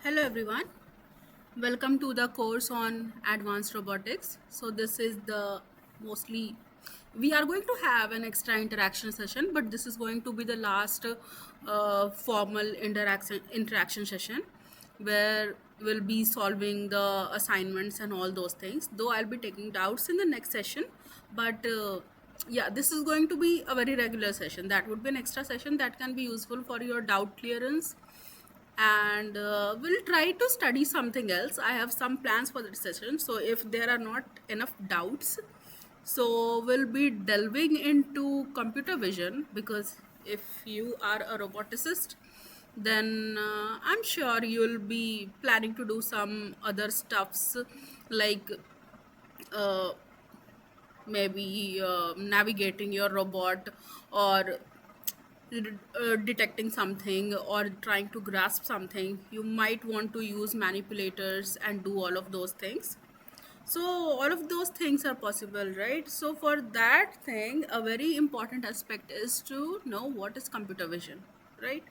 Hello everyone, welcome to the course on advanced robotics. So this is the mostly we are going to have an extra interaction session, but this is going to be the last formal interaction session where we'll be solving the assignments and all those things. Though I'll be taking doubts in the next session, but yeah, this is going to be a very regular session. That would be an extra session that can be useful for your doubt clearance, and we'll try to study something else. I have some plans for the session, so if there are not enough doubts, so we'll be delving into computer vision, because if you are a roboticist, then I'm sure you'll be planning to do some other stuffs like uh, maybe navigating your robot, or detecting something, or trying to grasp something. You might want to use manipulators and do all of those things. So all of those things are possible, right? So for that thing, a very important aspect is to know what is computer vision, right?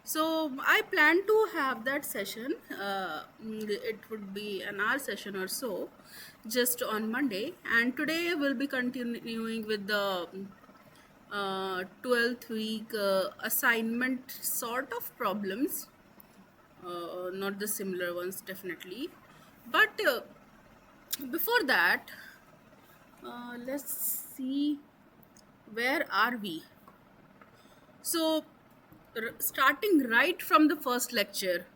So I plan to have that session. It would be an hour session or so, just on Monday. And today we'll be continuing with the 12th week assignment sort of problems, not the similar ones, definitely. But before that, let's see, where are we? So, starting right from the first lecture,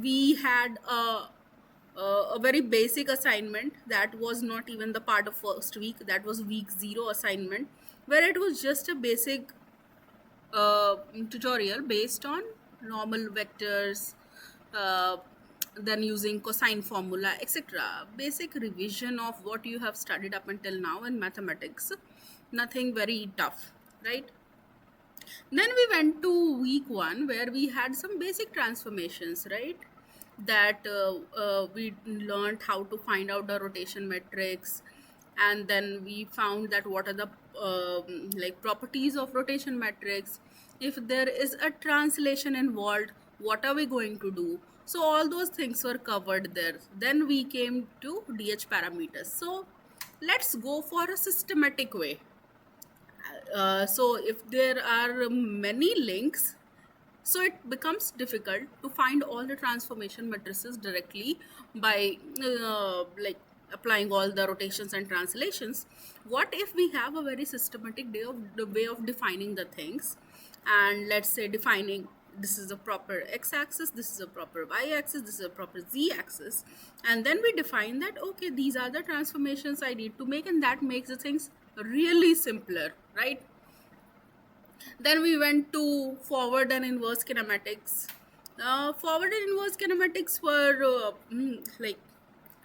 we had a very basic assignment that was not even the part of first week. That was week 0 assignment, where it was just a basic uh, tutorial based on normal vectors, uh, then using cosine formula, etc. Basic revision of what you have studied up until now in mathematics. Nothing very tough, right? Then we went to week 1, where we had some basic transformations, right? That we learned how to find out the rotation metrics, and then we found that what are the like properties of rotation metrics. If there is a translation involved, what are we going to do? So all those things were covered there. Then we came to DH parameters. So let's go for a systematic way. So if there are many links, so it becomes difficult to find all the transformation matrices directly by like applying all the rotations and translations. What if we have a very systematic way of defining the things, and let's say defining this is a proper x-axis, this is a proper y-axis, this is a proper z-axis, and then we define that, okay, these are the transformations I need to make, and that makes the things really simpler, right? Then we went to forward and inverse kinematics. Forward and inverse kinematics were like,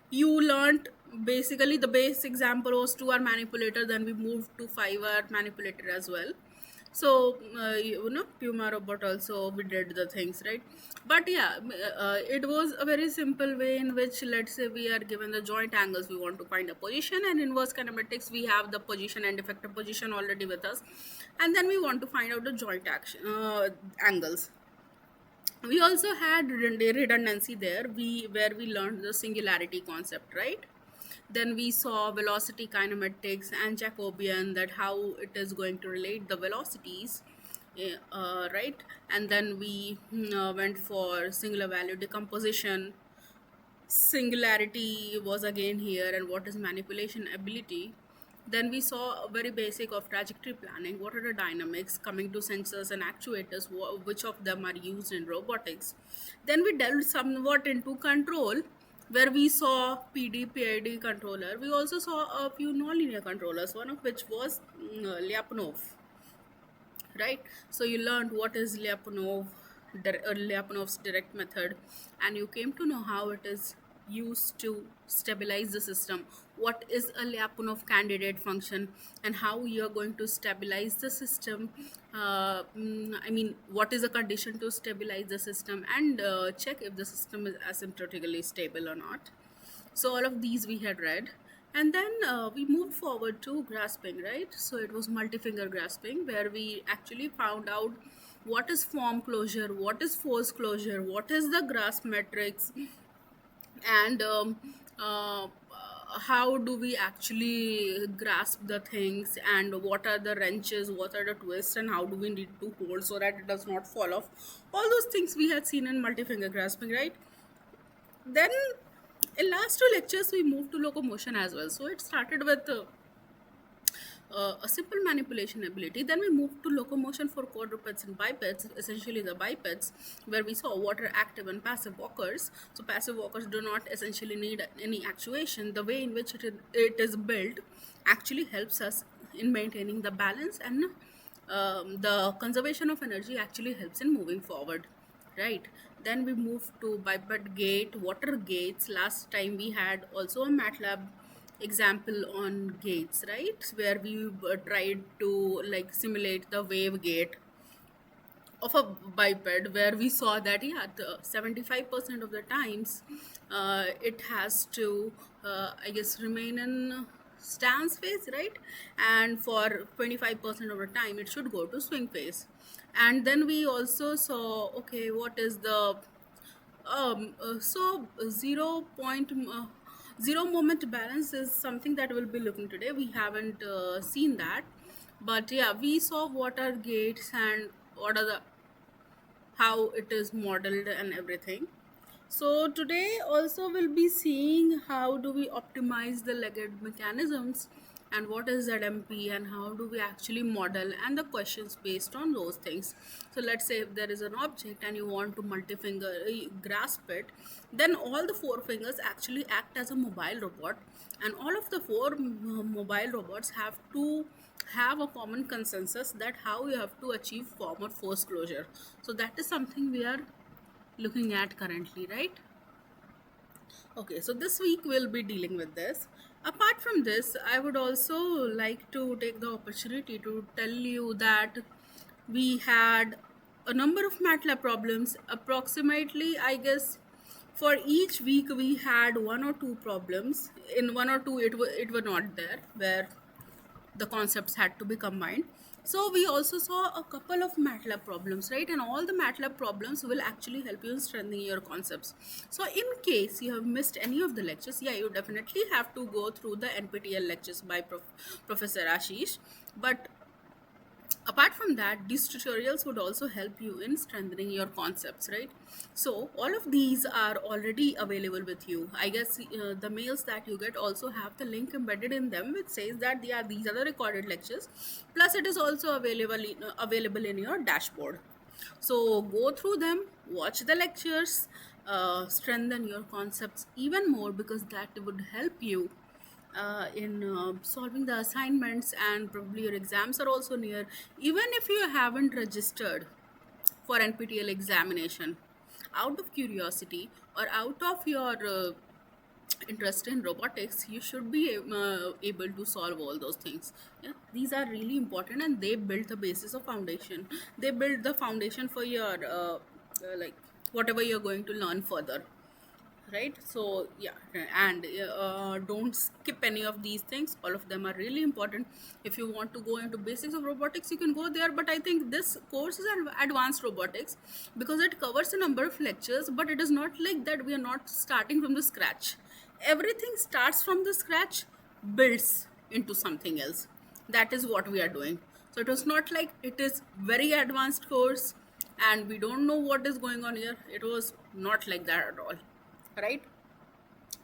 you learned basically the base example was 2-hour manipulator, then we moved to 5-hour manipulator as well. So Puma robot also we did the things, right? But yeah, it was a very simple way in which, let's say, we are given the joint angles, we want to find a position, and inverse kinematics, we have the position and effective position already with us, and then we want to find out the joint action angles. We also had redundancy there, where we learned the singularity concept, right? Then we saw velocity kinematics and Jacobian, that how it is going to relate the velocities, right? And then we went for singular value decomposition. Singularity was again here, and what is manipulation ability. Then we saw a very basic of trajectory planning, what are the dynamics, coming to sensors and actuators, which of them are used in robotics. Then we delved somewhat into control, where we saw PD, PID controller. We also saw a few nonlinear controllers, one of which was Lyapunov, right? So you learned what is Lyapunov's direct method, and you came to know how it is used to stabilize the system. What is a Lyapunov candidate function, and how you are going to stabilize the system? I mean, what is a condition to stabilize the system, and check if the system is asymptotically stable or not. So all of these we had read, and then we moved forward to grasping, right? So it was multi-finger grasping, where we actually found out what is form closure, what is force closure, what is the grasp matrix, and how do we actually grasp the things, and what are the wrenches, what are the twists, and how do we need to hold so that it does not fall off. All those things we had seen in multi-finger grasping, right? Then in last two lectures we moved to locomotion as well. So it started with a simple manipulation ability. Then we moved to locomotion for quadrupeds and bipeds, essentially the bipeds, where we saw water active and passive walkers. So passive walkers do not essentially need any actuation. The way in which it is built actually helps us in maintaining the balance, and the conservation of energy actually helps in moving forward, right? Then we moved to biped gate, water gates. Last time we had also a MATLAB example on gates, right, where we tried to like simulate the wave gate of a biped, where we saw that, yeah, the 75% of the times it has to I guess remain in stance phase, right, and for 25% of the time it should go to swing phase. And then we also saw, okay, what is the so 0 moment balance is something that we'll be looking today. We haven't seen that, but yeah, we saw what are gates and what are the how it is modeled and everything. So today also we'll be seeing how do we optimize the legged mechanisms, and what is ZMP, and how do we actually model, and the questions based on those things. So let's say if there is an object and you want to multi-finger grasp it, then all the four fingers actually act as a mobile robot, and all of the four mobile robots have to have a common consensus that how you have to achieve form or force closure. So that is something we are looking at currently, right? Okay, so this week we'll be dealing with this. Apart from this, I would also like to take the opportunity to tell you that we had a number of MATLAB problems. Approximately, I guess, for each week we had one or two problems. In one or two, it were not there, where the concepts had to be combined. So we also saw a couple of MATLAB problems, right? And all the MATLAB problems will actually help you in strengthening your concepts. So in case you have missed any of the lectures, yeah, you definitely have to go through the NPTEL lectures by Professor Ashish. But apart from that, these tutorials would also help you in strengthening your concepts, right? So all of these are already available with you. I guess the mails that you get also have the link embedded in them, which says that these are the recorded lectures, plus it is also available in your dashboard. So go through them, watch the lectures, strengthen your concepts even more, because that would help you in solving the assignments, and probably your exams are also near. Even if you haven't registered for NPTEL examination, out of curiosity or out of your interest in robotics, you should be able to solve all those things. Yeah, these are really important, and they build the basis of foundation. They build the foundation for your like whatever you're going to learn further, right? So yeah, and don't skip any of these things. All of them are really important. If you want to go into basics of robotics, you can go there, but I think this course is an advanced robotics, because it covers a number of lectures, but it is not like that we are not starting from the scratch. Everything starts from the scratch, builds into something else. That is what we are doing. So it was not like it is very advanced course and we don't know what is going on here. It was not like that at all, right?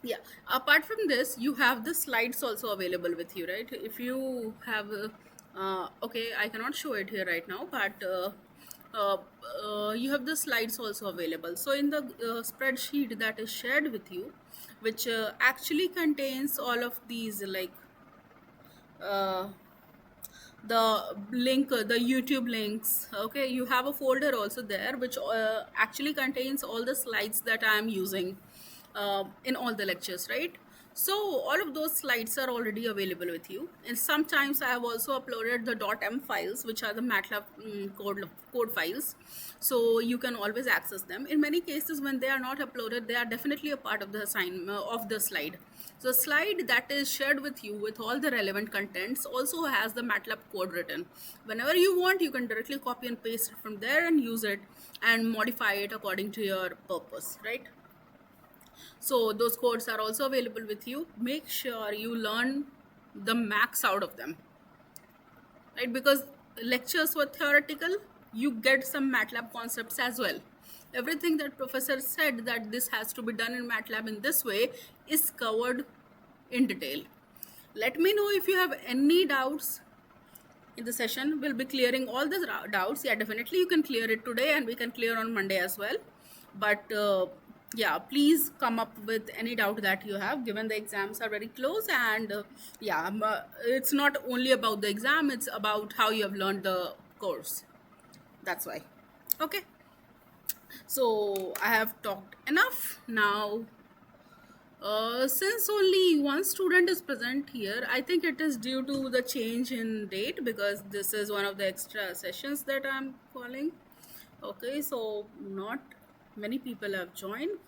Yeah, apart from this, you have the slides also available with you, right? If you have okay, I cannot show it here right now, but uh, you have the slides also available. So in the spreadsheet that is shared with you, which actually contains all of these, like uh, the link, the YouTube links, okay, you have a folder also there, which actually contains all the slides that I am using in all the lectures, right? So all of those slides are already available with you. And sometimes I have also uploaded the .m files, which are the MATLAB code files. So you can always access them. In many cases, when they are not uploaded, they are definitely a part of the assignment of the slide. So the slide that is shared with you with all the relevant contents also has the MATLAB code written. Whenever you want, you can directly copy and paste it from there and use it and modify it according to your purpose, right? So those codes are also available with you. Make sure you learn the max out of them, right? Because lectures were theoretical, you get some MATLAB concepts as well. Everything that professor said that this has to be done in MATLAB in this way is covered in detail. Let me know if you have any doubts in the session. We'll be clearing all the doubts. Yeah, definitely you can clear it today and we can clear on Monday as well. But yeah, please come up with any doubt that you have, given the exams are very close. And yeah, it's not only about the exam, it's about how you have learned the course. That's why. Okay, so I have talked enough now. Since only one student is present here, I think it is due to the change in date, because this is one of the extra sessions that I'm calling. Okay, so not many people have joined,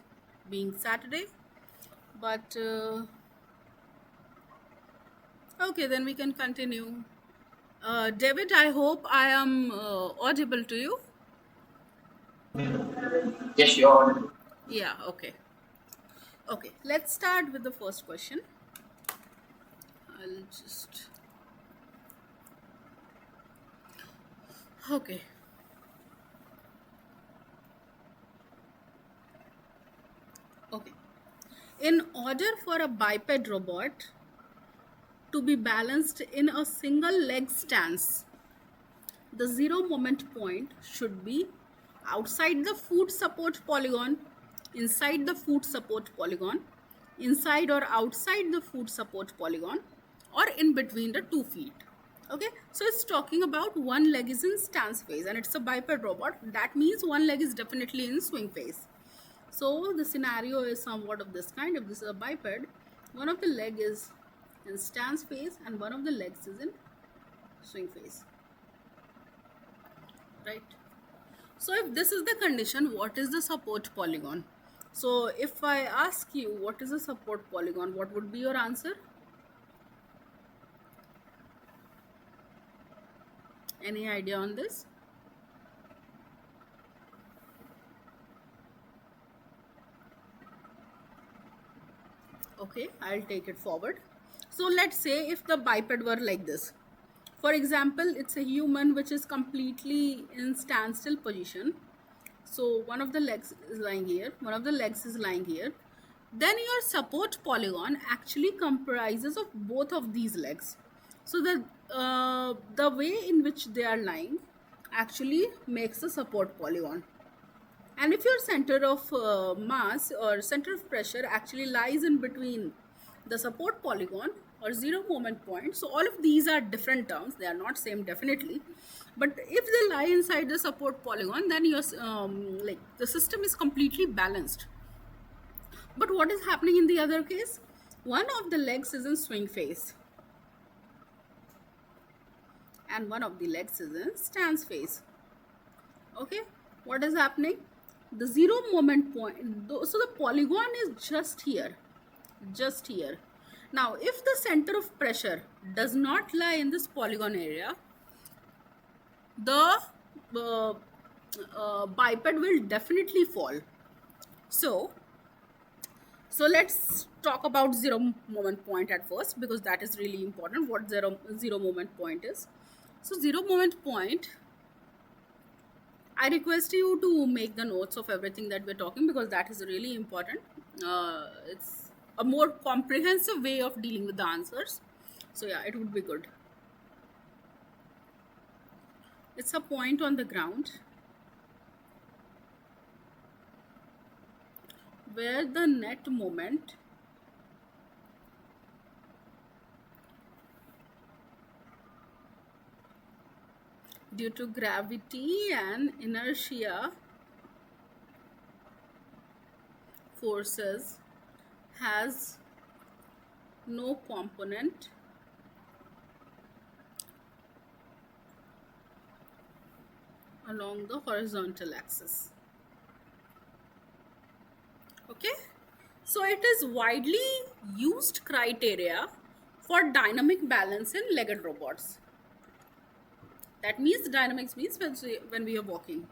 being Saturday, but okay, then we can continue. David, I hope I am audible to you. Yes, you are. Yeah, okay. Okay, let's start with the first question. I'll just. Okay. Okay. In order for a biped robot to be balanced in a single leg stance, the zero moment point should be outside the foot support polygon, inside the foot support polygon, inside or outside the foot support polygon, or in between the 2 feet. Okay, so it's talking about one leg is in stance phase and it's a biped robot. That means one leg is definitely in swing phase. So the scenario is somewhat of this kind. If this is a biped, one of the leg is in stance phase and one of the legs is in swing phase, right? So if this is the condition, what is the support polygon? So if I ask you what is a support polygon, what would be your answer? Any idea on this? Okay, I'll take it forward. So let's say if the biped were like this. For example, it's a human which is completely in standstill position. So one of the legs is lying here, one of the legs is lying here. Then your support polygon actually comprises of both of these legs. So the way in which they are lying actually makes a support polygon. And if your center of mass or center of pressure actually lies in between the support polygon or zero moment point, so all of these are different terms, they are not same definitely, but if they lie inside the support polygon, then your like the system is completely balanced. But what is happening in the other case? One of the legs is in swing phase and one of the legs is in stance phase. Okay, what is happening? The zero moment point, so the polygon is just here, just here. Now if the center of pressure does not lie in this polygon area, the biped will definitely fall. So let's talk about zero moment point at first, because that is really important, what zero moment point is. So zero moment point, I request you to make the notes of everything that we're talking, because that is really important. It's a more comprehensive way of dealing with the answers. So yeah, it would be good. It's a point on the ground where the net moment due to gravity and inertia forces has no component along the horizontal axis. Okay, so it is widely used criteria for dynamic balance in legged robots. That means dynamics means when we are walking.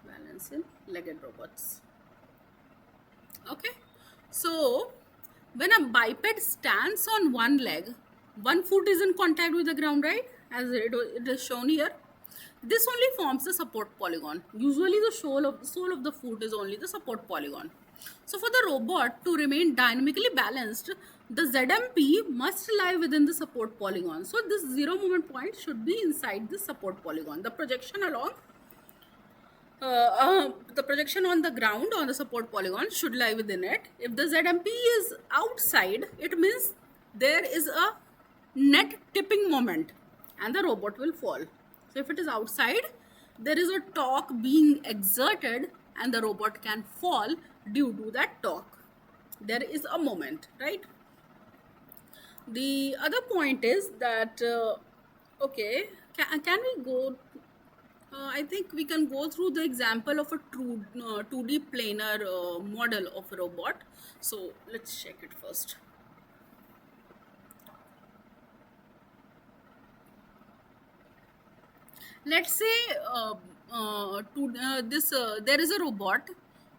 Balance in legged robots. Okay, so when a biped stands on one leg, one foot is in contact with the ground, right? As it is shown here. This only forms the support polygon. Usually the sole of the foot is only the support polygon. So for the robot to remain dynamically balanced, the ZMP must lie within the support polygon. So this zero moment point should be inside the support polygon. The projection on the ground on the support polygon should lie within it. If the ZMP is outside, it means there is a net tipping moment and the robot will fall. So if it is outside, there is a torque being exerted and the robot can fall due to that torque. There is a moment, right? The other point is that, okay, can we go I think we can go through the example of a true 2D planar model of a robot. So let's check it first. Let's say there is a robot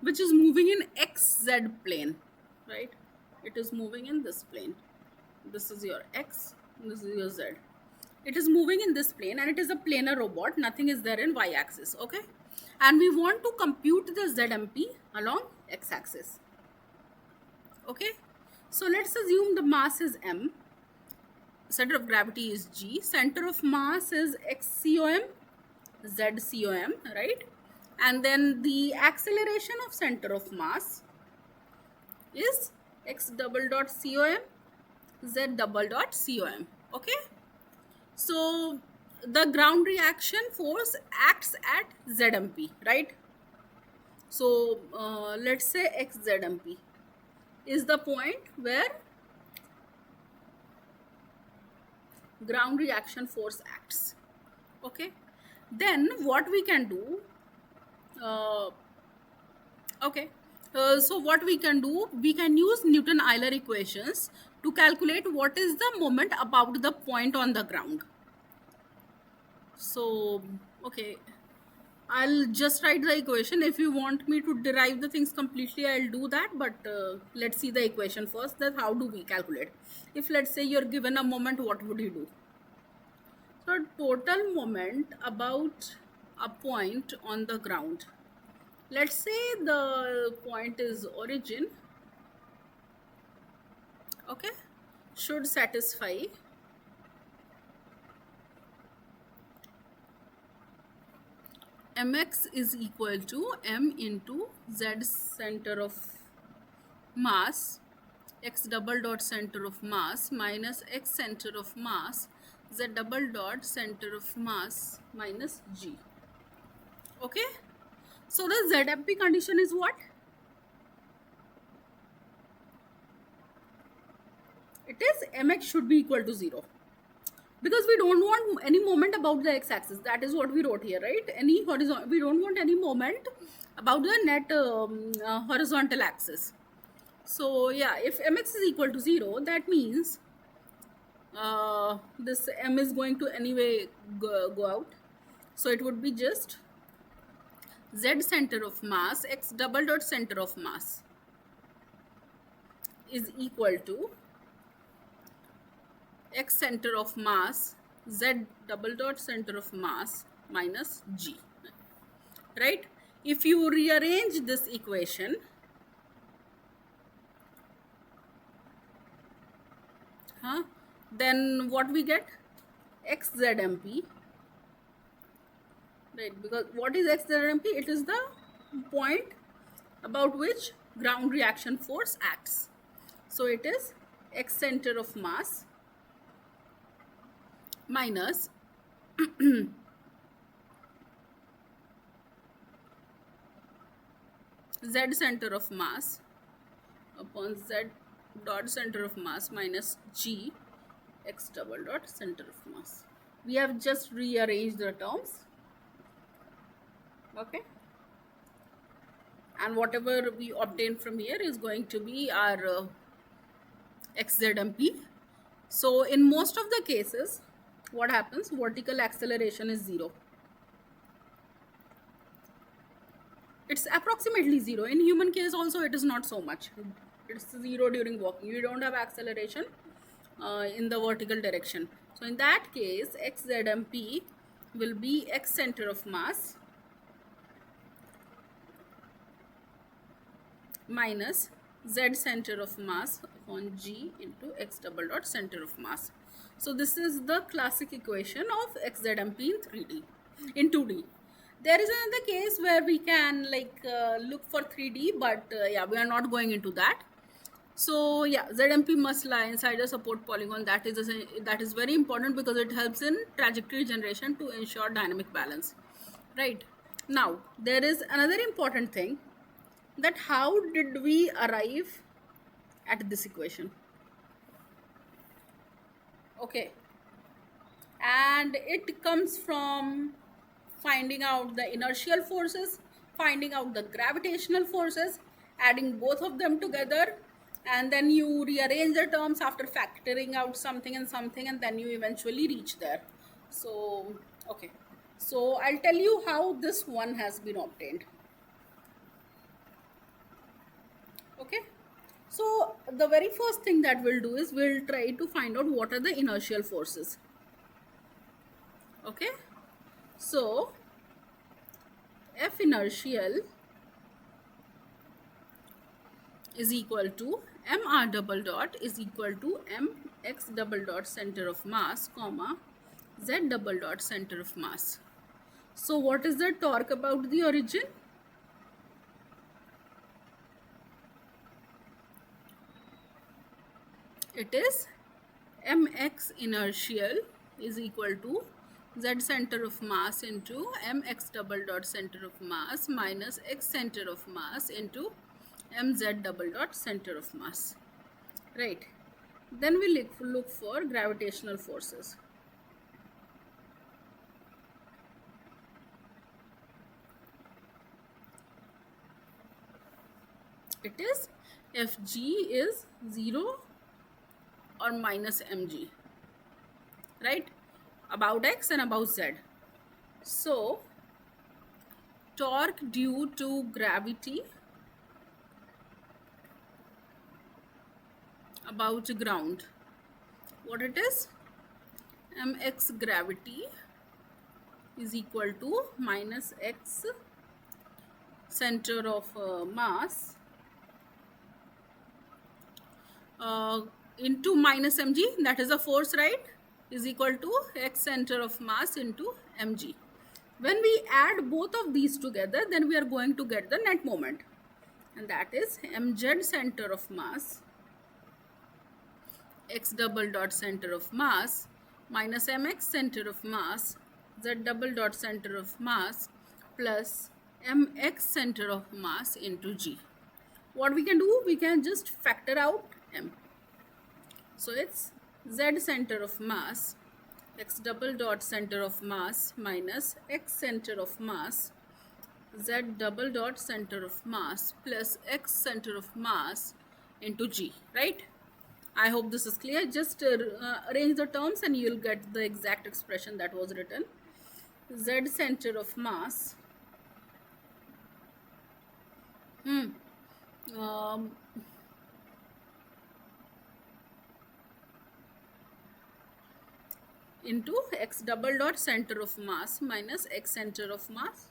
which is moving in XZ plane, right? It is moving in this plane. This is your X, this is your Z. It is moving in this plane and it is a planar robot. Nothing is there in y-axis, okay? And we want to compute the ZMP along x-axis, okay? So let's assume the mass is m, center of gravity is g, center of mass is xcom, zcom, right? And then the acceleration of center of mass is x double dot com, z double dot com, okay? So the ground reaction force acts at ZMP, right? So let's say XZMP is the point where ground reaction force acts, okay? Then what we can do, so what we can do, we can use Newton-Euler equations to calculate what is the moment about the point on the ground. So, okay, I'll just write the equation. If you want me to derive the things completely, I'll do that. But let's see the equation first. That how do we calculate? If let's say you're given a moment, what would you do? So total moment about a point on the ground. Let's say the point is origin. Okay, should satisfy mx is equal to m into z center of mass, x double dot center of mass minus x center of mass, z double dot center of mass minus g. Okay, so the ZMP condition is what? It is mx should be equal to 0, because we don't want any moment about the x-axis. That is what we wrote here, right? Any horizontal, we don't want any moment about the net horizontal axis. So yeah, if mx is equal to 0, that means this m is going to anyway go out. So it would be just z center of mass, x double dot center of mass is equal to x center of mass, z double dot center of mass minus g, right? If you rearrange this equation, then what we get? XZMP, right? Because what is XZMP? It is the point about which ground reaction force acts. So it is x center of mass minus z center of mass upon z dot center of mass minus g x double dot center of mass. We have just rearranged the terms. Okay, and whatever we obtain from here is going to be our xzmp. So in most of the cases, what happens? Vertical acceleration is 0. It's approximately 0. In human case also, it is not so much. It's 0 during walking. You don't have acceleration in the vertical direction. So in that case, xzmp will be x center of mass minus z center of mass upon g into x double dot center of mass. So this is the classic equation of xzmp in 3D. In 2D, there is another case where we can look for 3D, but yeah, we are not going into that. So yeah, ZMP must lie inside a support polygon. That is very important because it helps in trajectory generation to ensure dynamic balance. Right, now there is another important thing, that how did we arrive at this equation. Okay, and it comes from finding out the inertial forces, finding out the gravitational forces, adding both of them together, and then you rearrange the terms after factoring out something and something, and then you eventually reach there. So okay, so I'll tell you how this one has been obtained. Okay, so the very first thing that we'll do is we'll try to find out what are the inertial forces. Okay, so F inertial is equal to mr double dot is equal to mx double dot center of mass comma z double dot center of mass. So what is the torque about the origin? It is mx inertial is equal to z center of mass into mx double dot center of mass minus x center of mass into mz double dot center of mass. Right, then we look for gravitational forces. It is Fg is 0 or minus mg, right, about x and about z. So torque due to gravity about ground, what it is? Mx gravity is equal to minus x center of mass into minus mg, that is a force, right, is equal to x center of mass into mg. When we add both of these together, then we are going to get the net moment, and that is mz center of mass x double dot center of mass minus mx center of mass z double dot center of mass plus mx center of mass into g. What we can do, we can just factor out m. So it's z center of mass x double dot center of mass minus x center of mass z double dot center of mass plus x center of mass into g, right? I hope this is clear. Just arrange the terms and you'll get the exact expression that was written. Z center of mass into x double dot center of mass minus x center of mass,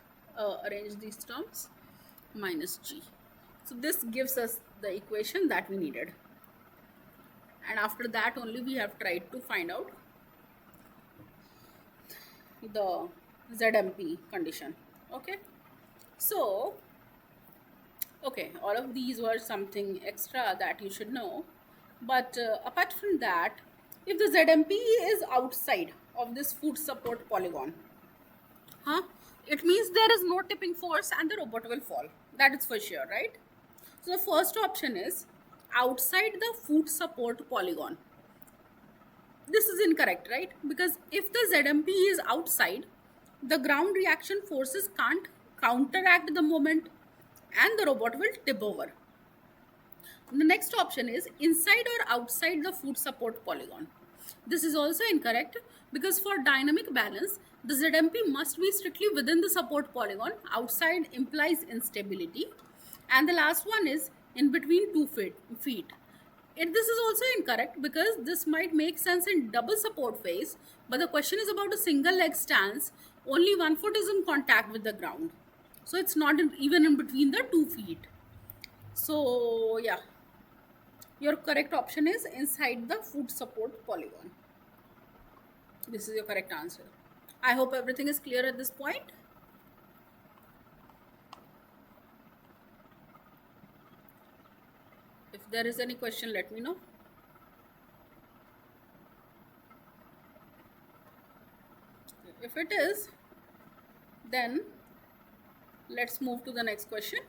arrange these terms, minus g. So this gives us the equation that we needed, and after that only we have tried to find out the ZMP condition. Okay, so okay, all of these were something extra that you should know, but apart from that, if the ZMP is outside of this foot support polygon, it means there is no tipping force and the robot will fall. That is for sure, right? So the first option is outside the foot support polygon. This is incorrect, right? Because if the ZMP is outside, the ground reaction forces can't counteract the moment and the robot will tip over. The next option is inside or outside the foot support polygon. This is also incorrect because for dynamic balance, the ZMP must be strictly within the support polygon. Outside implies instability. And the last one is in between 2 feet. This is also incorrect because this might make sense in double support phase, but the question is about a single leg stance. Only one foot is in contact with the ground. So it's not even in between the 2 feet. So yeah, your correct option is inside the foot support polygon. This is your correct answer. I hope everything is clear at this point. If there is any question, let me know. If it is, then let's move to the next question.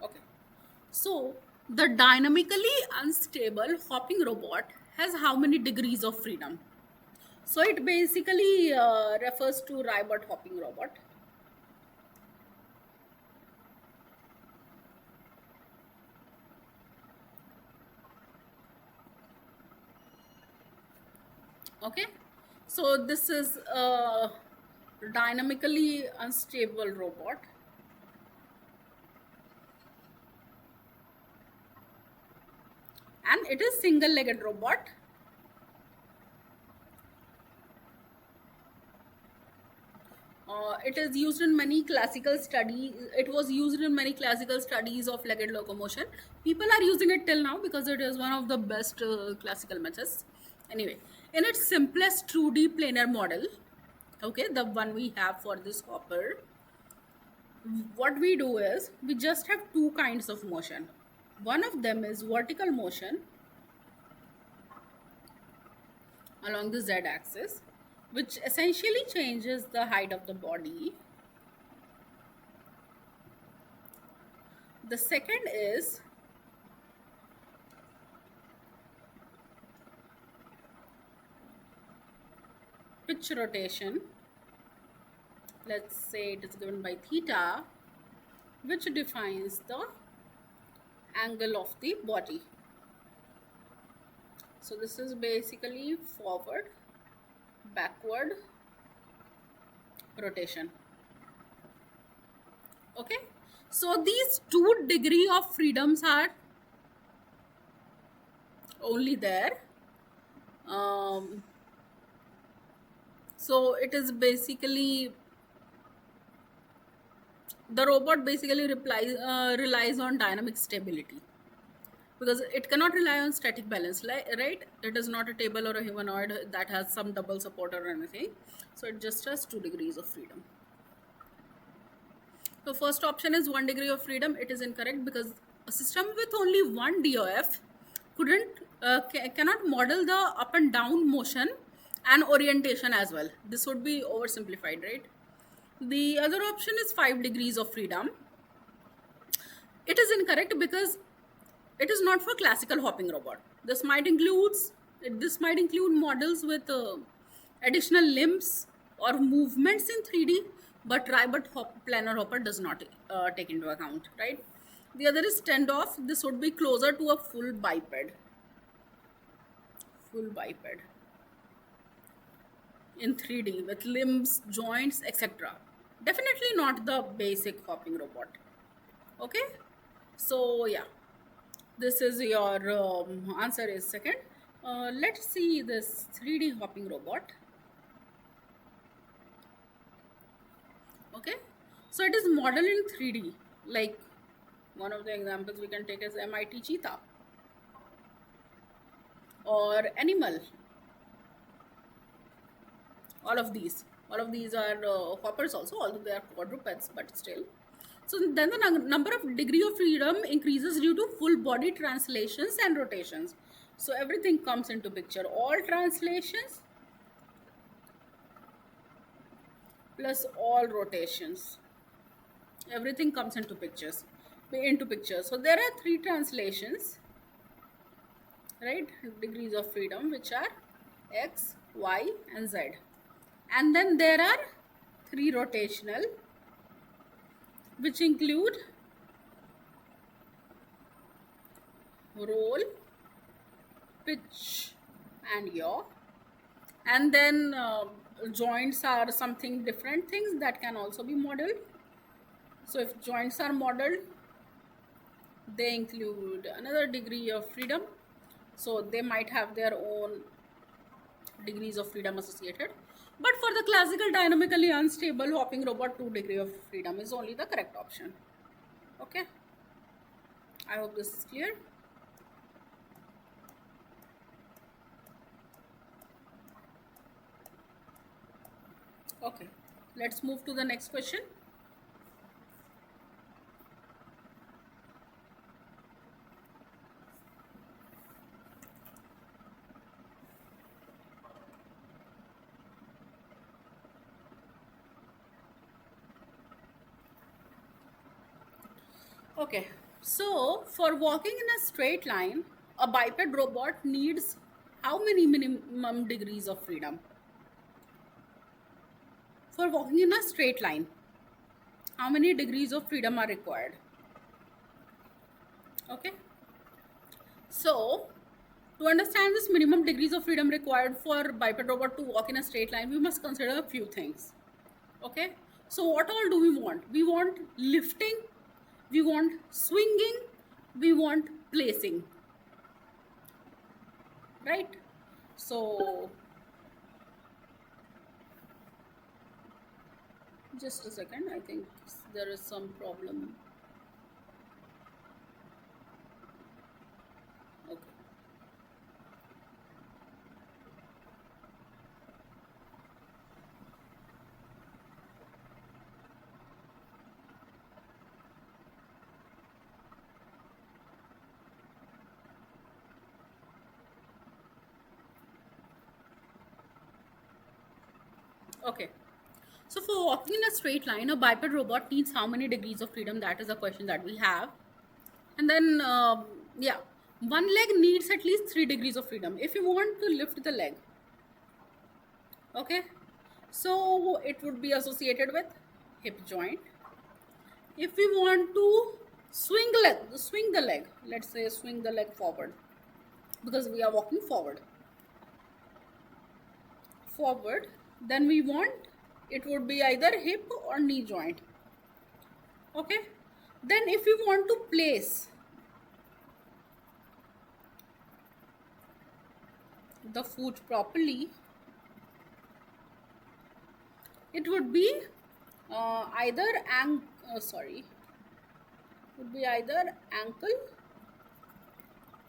Okay. So the dynamically unstable hopping robot has how many degrees of freedom? So it basically refers to Ribot hopping robot. Okay, so this is a dynamically unstable robot. And it is single-legged robot. It is used in many classical studies. It was used in many classical studies of legged locomotion. People are using it till now because it is one of the best classical methods. Anyway, in its simplest 2D planar model, okay, the one we have for this hopper, what we do is we just have two kinds of motion. One of them is vertical motion along the z axis, which essentially changes the height of the body. The second is pitch rotation. Let's say it is given by theta, which defines the angle of the body. So this is basically forward, backward rotation. Okay, so these 2 degrees of freedoms are only there. So it is basically the robot basically relies on dynamic stability because it cannot rely on static balance, right? It is not a table or a humanoid that has some double support or anything. So it just has 2 degrees of freedom. So first option is 1 degree of freedom. It is incorrect because a system with only one DOF cannot model the up and down motion and orientation as well. This would be oversimplified, right? The other option is 5 degrees of freedom. It is incorrect because it is not for classical hopping robot. This might include models with additional limbs or movements in 3D, but Ribot planar hopper does not take into account, right? The other is standoff. This would be closer to a full biped. In 3D with limbs, joints, etc. Definitely not the basic hopping robot. Okay, so yeah, this is your answer is second. Let's see this 3D hopping robot. Okay, so it is modeled in 3D. Like one of the examples we can take is MIT cheetah or animal. All of these are hoppers also, although they are quadrupeds, but still. So then the number of degree of freedom increases due to full body translations and rotations. So everything comes into picture. All translations plus all rotations. Everything comes into pictures. into picture. So there are three translations, right? Degrees of freedom, which are X, Y, and Z. And then there are three rotational, which include roll, pitch, and yaw. And then joints are something different things that can also be modeled. So if joints are modeled, they include another degree of freedom. So they might have their own degrees of freedom associated. But for the classical dynamically unstable hopping robot, 2 degree of freedom is only the correct option. Okay. I hope this is clear. Okay. Let's move to the next question. Okay, so for walking in a straight line, a biped robot needs how many minimum degrees of freedom? For walking in a straight line, how many degrees of freedom are required? Okay, so to understand this minimum degrees of freedom required for biped robot to walk in a straight line, we must consider a few things. Okay, so what all do we want? We want lifting, we want swinging, we want placing, right? So just a second, I think there is some problem. Okay. Okay. So for walking in a straight line, a biped robot needs how many degrees of freedom? That is a question that we have. And then, yeah, one leg needs at least 3 degrees of freedom. If you want to lift the leg, okay, so it would be associated with hip joint. If we want to swing the leg, let's say swing the leg forward, because we are walking forward, then we want, it would be either hip or knee joint. Okay, then if we want to place the foot properly, it would be either would be either ankle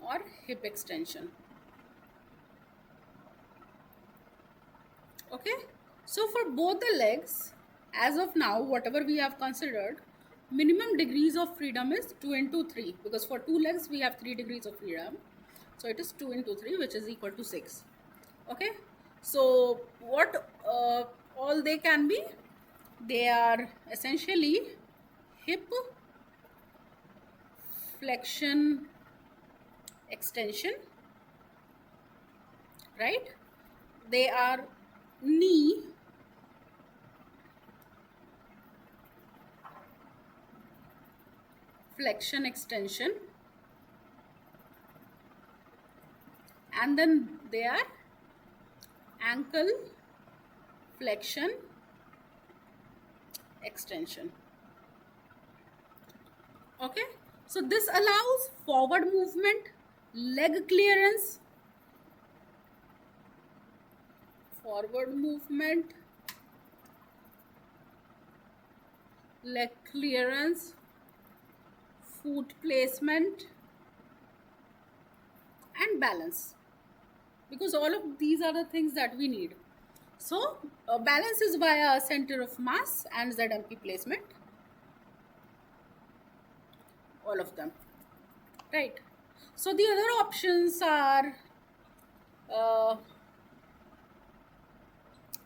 or hip extension. Okay, so for both the legs, as of now, whatever we have considered, minimum degrees of freedom is 2 into 3, because for 2 legs we have 3 degrees of freedom, so it is 2 into 3, which is equal to 6. Okay, so what all they can be? They are essentially hip flexion extension, right? They are knee flexion extension, and then they are ankle flexion extension. Okay, so this allows forward movement, leg clearance, leg clearance, foot placement, and balance, because all of these are the things that we need. So balance is via center of mass and ZMP placement, all of them, right? So the other options are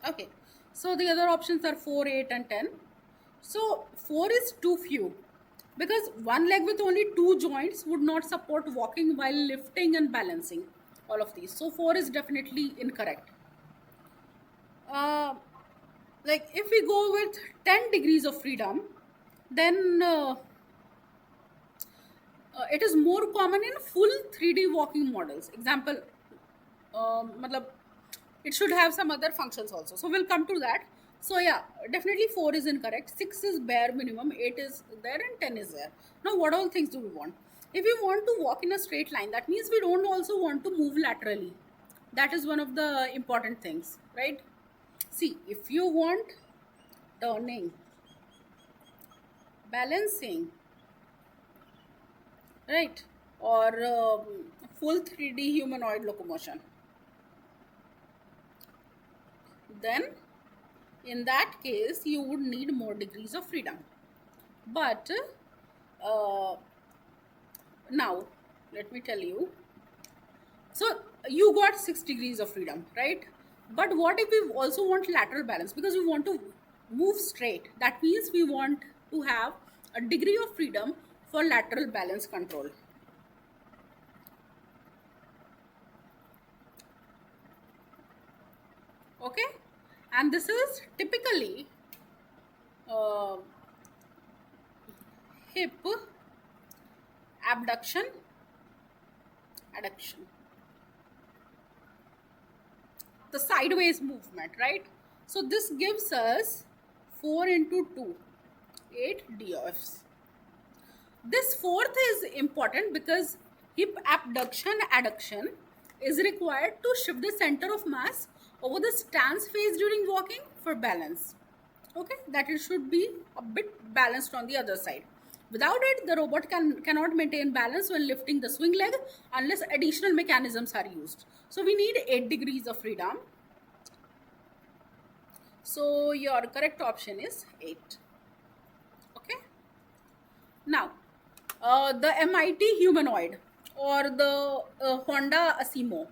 okay, so the other options are 4, 8, and 10. So 4 is too few. because one leg with only two joints would not support walking while lifting and balancing all of these. So 4 is definitely incorrect. uh, like if we go with 10 degrees of freedom, then it is more common in full 3D walking models. Example, matlab, it should have some other functions also, so we'll come to that. So yeah, definitely 4 is incorrect, 6 is bare minimum, 8 is there, and 10 is there. Now what all things do we want? If we want to walk in a straight line, that means we don't also want to move laterally. That is one of the important things, right? See, if you want turning, balancing, right, or full 3D humanoid locomotion, then in that case you would need more degrees of freedom. But uh, now let me tell you, so you got 6 degrees of freedom, right? But what if we also want lateral balance? Because we want to move straight, that means we want to have a degree of freedom for lateral balance control. Okay, and this is typically uh, hip abduction, adduction, the sideways movement, right? So this gives us 4 into 2, 8 DOFs. This fourth is important because hip abduction adduction is required to shift the center of mass over the stance phase during walking for balance. Okay, that it should be a bit balanced on the other side. Without it, the robot cannot maintain balance when lifting the swing leg unless additional mechanisms are used. So we need 8 degrees of freedom. So your correct option is 8. Okay. Now, the MIT humanoid or the Honda Asimo,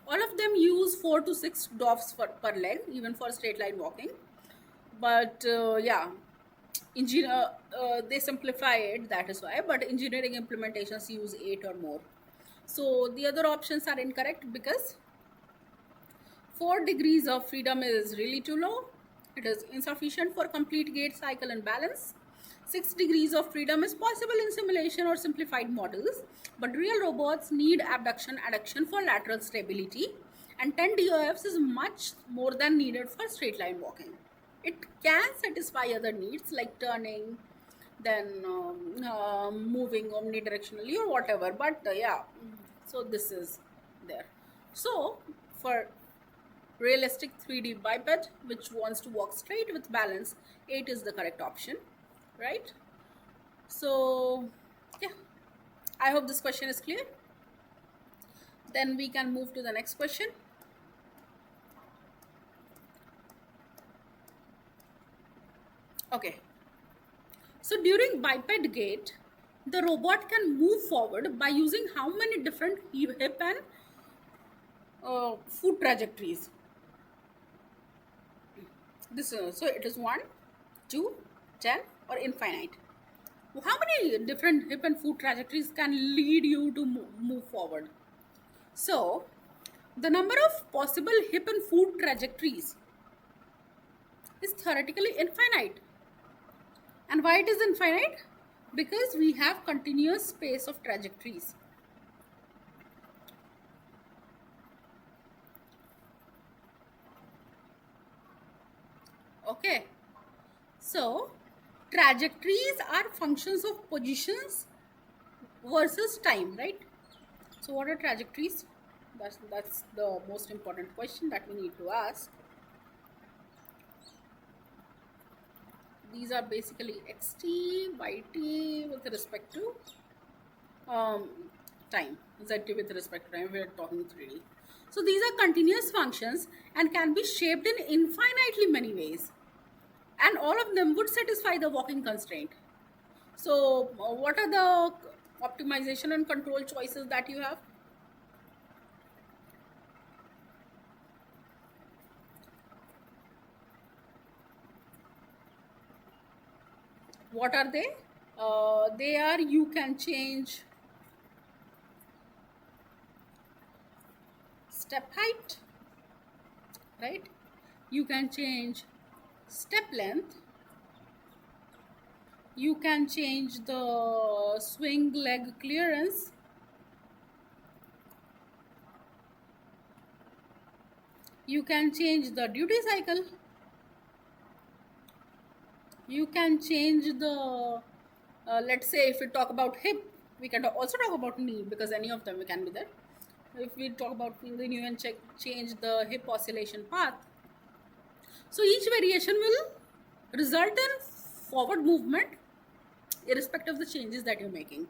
all of them use 4 to 6 DOFs per leg, even for straight line walking. But yeah, they simplify it, that is why. But engineering implementations use 8 or more. So the other options are incorrect because 4 degrees of freedom is really too low. It is insufficient for complete gait cycle and balance. 6 degrees of freedom is possible in simulation or simplified models, but real robots need abduction adduction for lateral stability, and 10 DOFs is much more than needed for straight line walking. It can satisfy other needs like turning, then moving omnidirectionally or whatever, but yeah, so this is there. So for realistic 3D biped which wants to walk straight with balance, 8 is the correct option, right? So yeah, I hope this question is clear. Then we can move to the next question. Okay, so during biped gait, the robot can move forward by using how many different hip and foot trajectories? This so it is 1, 2, 10, or infinite. How many different hip and foot trajectories can lead you to move forward? So the number of possible hip and foot trajectories is theoretically infinite. And why it is infinite? Because we have continuous space of trajectories. Okay, so trajectories are functions of positions versus time, right? So what are trajectories? That's the most important question that we need to ask. These are basically xt, yt with respect to um, time, zt with respect to time. We are talking 3D. So these are continuous functions and can be shaped in infinitely many ways, and all of them would satisfy the walking constraint. So what are the optimization and control choices that you have? What are they? there you can change step height, right? You can change step length, you can change the swing leg clearance, you can change the duty cycle, you can change the let's say if we talk about hip, we can also talk about knee, because any of them we can be there. If we talk about the knee and change the hip oscillation path, so each variation will result in forward movement irrespective of the changes that you're making.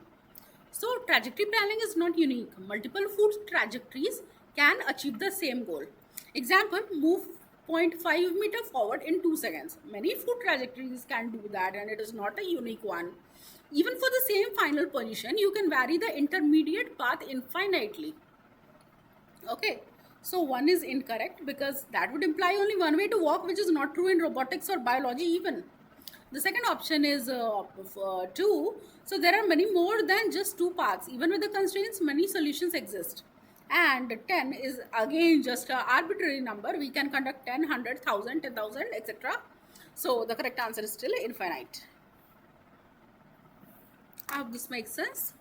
So trajectory planning is not unique. Multiple foot trajectories can achieve the same goal. Example, move 0.5 meter forward in 2 seconds. Many foot trajectories can do that, and it is not a unique one. Even for the same final position, you can vary the intermediate path infinitely. Okay, so one is incorrect because that would imply only one way to walk, which is not true in robotics or biology even. The second option is two. So there are many more than just two paths. Even with the constraints, many solutions exist. And 10 is again just an arbitrary number. We can conduct 10, 100, 1000, 10,000, etc. So the correct answer is still infinite. I hope this makes sense.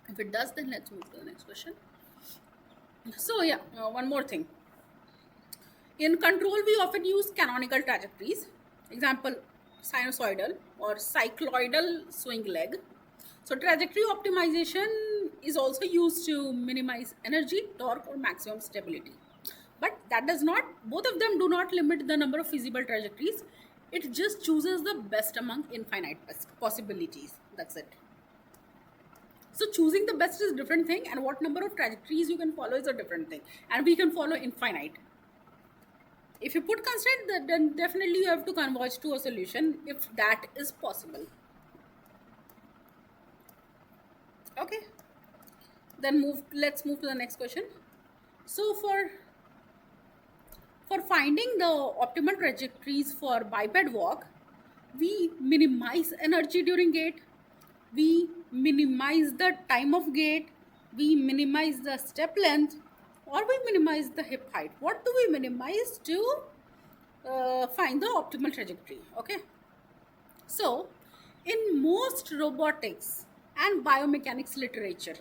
If it does, then let's move to the next question. So yeah, one more thing. In control, we often use canonical trajectories. Example, sinusoidal or cycloidal swing leg. So trajectory optimization is also used to minimize energy, torque, or maximum stability. But that does not, both of them do not limit the number of feasible trajectories. It just chooses the best among infinite possibilities. That's it. So choosing the best is a different thing, and what number of trajectories you can follow is a different thing. And we can follow infinite. If you put constraint, then definitely you have to converge to a solution if that is possible. Okay, then let's move to the next question. So for finding the optimal trajectories for biped walk, we minimize energy during gait, we minimize the time of gait, we minimize the step length, or we minimize the hip height. What do we minimize to find the optimal trajectory? Okay, so in most robotics and biomechanics literature,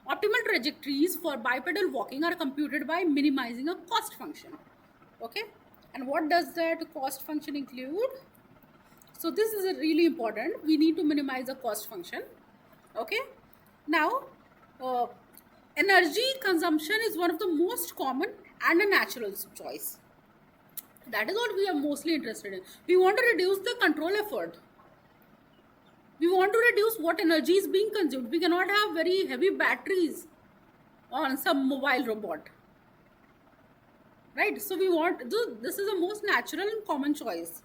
optimal trajectories for bipedal walking are computed by minimizing a cost function. Okay, and what does that cost function include? So this is really important. We need to minimize the cost function. Okay, now uh, energy consumption is one of the most common and a natural choice. That is what we are mostly interested in. We want to reduce the control effort. We want to reduce what energy is being consumed. We cannot have very heavy batteries on some mobile robot, right? So we want, this is the most natural and common choice.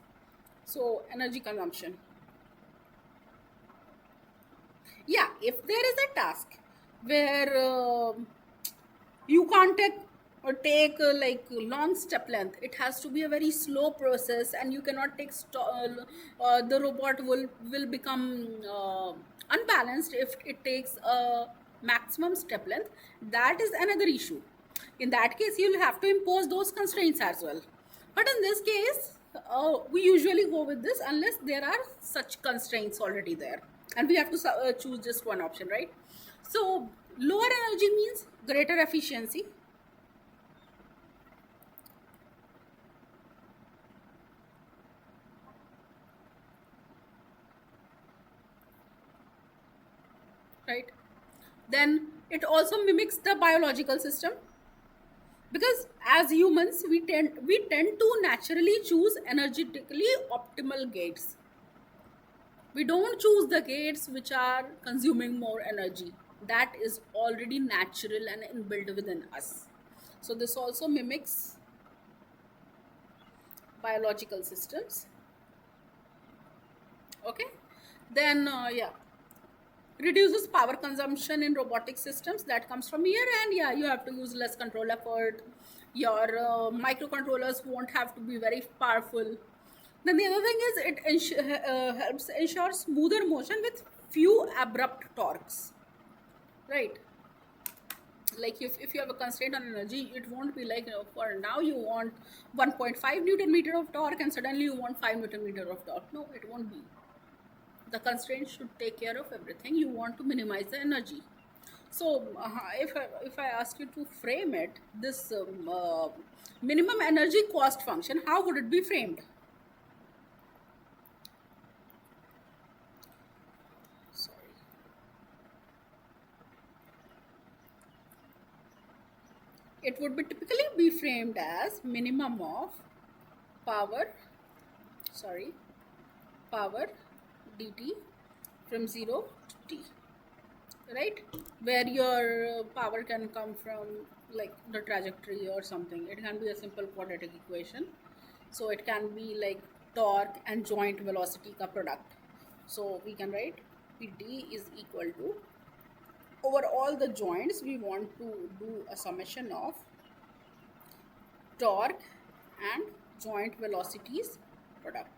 So energy consumption. Yeah, if there is a task where you can't take like long step length, it has to be a very slow process, and you cannot take the robot will become unbalanced if it takes a maximum step length. That is another issue. In that case, you'll have to impose those constraints as well. But in this case, we usually go with this unless there are such constraints already there, and we have to choose just one option, right? So lower energy means greater efficiency. Right, then it also mimics the biological system, because as humans we tend to naturally choose energetically optimal gates. We don't choose the gates which are consuming more energy. That is already natural and inbuilt within us. So this also mimics biological systems. Okay, then yeah, reduces power consumption in robotic systems. That comes from here. And yeah, you have to use less control effort. Your microcontrollers won't have to be very powerful. Then the other thing is it helps ensure smoother motion with few abrupt torques, right? Like if you have a constraint on energy, it won't be like, for now you want 1.5 newton meter of torque and suddenly you want 5 newton meter of torque. No, it won't be. The constraint should take care of everything. You want to minimize the energy. So if I ask you to frame it, this minimum energy cost function, how would it be framed? Sorry. It would be typically be framed as minimum of power, sorry, power dt from 0 to t, right? Where your power can come from, like the trajectory or something. It can be a simple quadratic equation. So it can be like torque and joint velocity ka product. So we can write Pd is equal to, over all the joints we want to do a summation of torque and joint velocities product.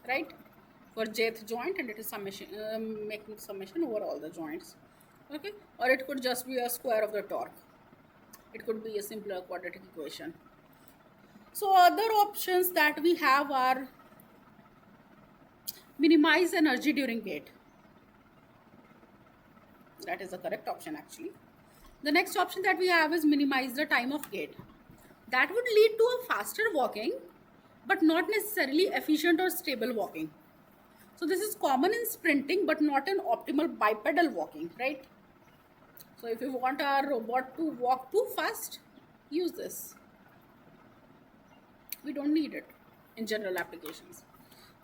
Right, for jth joint, and it is summation, making summation over all the joints. Okay, or it could just be a square of the torque. It could be a simpler quadratic equation. So other options that we have are minimize energy during gait. That is the correct option actually. The next option that we have is minimize the time of gait. That would lead to a faster walking, but not necessarily efficient or stable walking. So this is common in sprinting, but not in optimal bipedal walking, right? So if you want a robot to walk too fast, use this. We don't need it in general applications.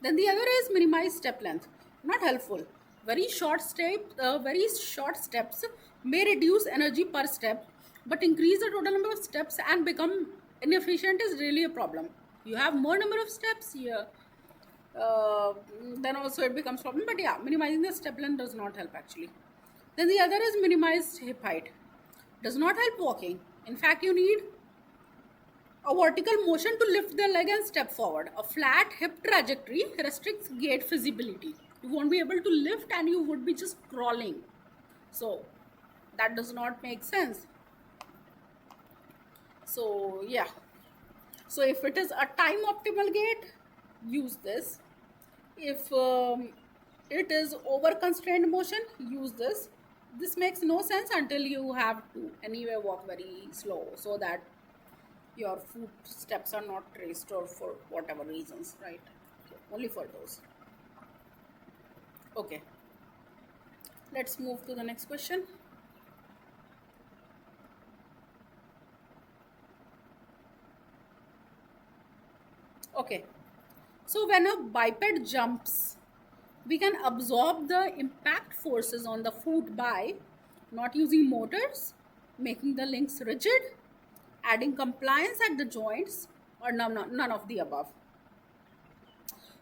Then the other is minimize step length. Not helpful. Very short steps may reduce energy per step, but increase the total number of steps and become inefficient is really a problem. You have more number of steps here, then also it becomes problem. But yeah, minimizing the step length does not help actually. Then the other is minimized hip height. Does not help walking. In fact, you need a vertical motion to lift the leg and step forward. A flat hip trajectory restricts gait feasibility. You won't be able to lift and you would be just crawling. So that does not make sense. So yeah. So if it is a time optimal gait, use this. If it is over constrained motion, use this. This makes no sense until you have to anyway walk very slow, so that your footsteps are not traced, or for whatever reasons, right? So only for those. Okay, let's move to the next question. Okay, so when a biped jumps, we can absorb the impact forces on the foot by not using motors, making the links rigid, adding compliance at the joints, or none of the above.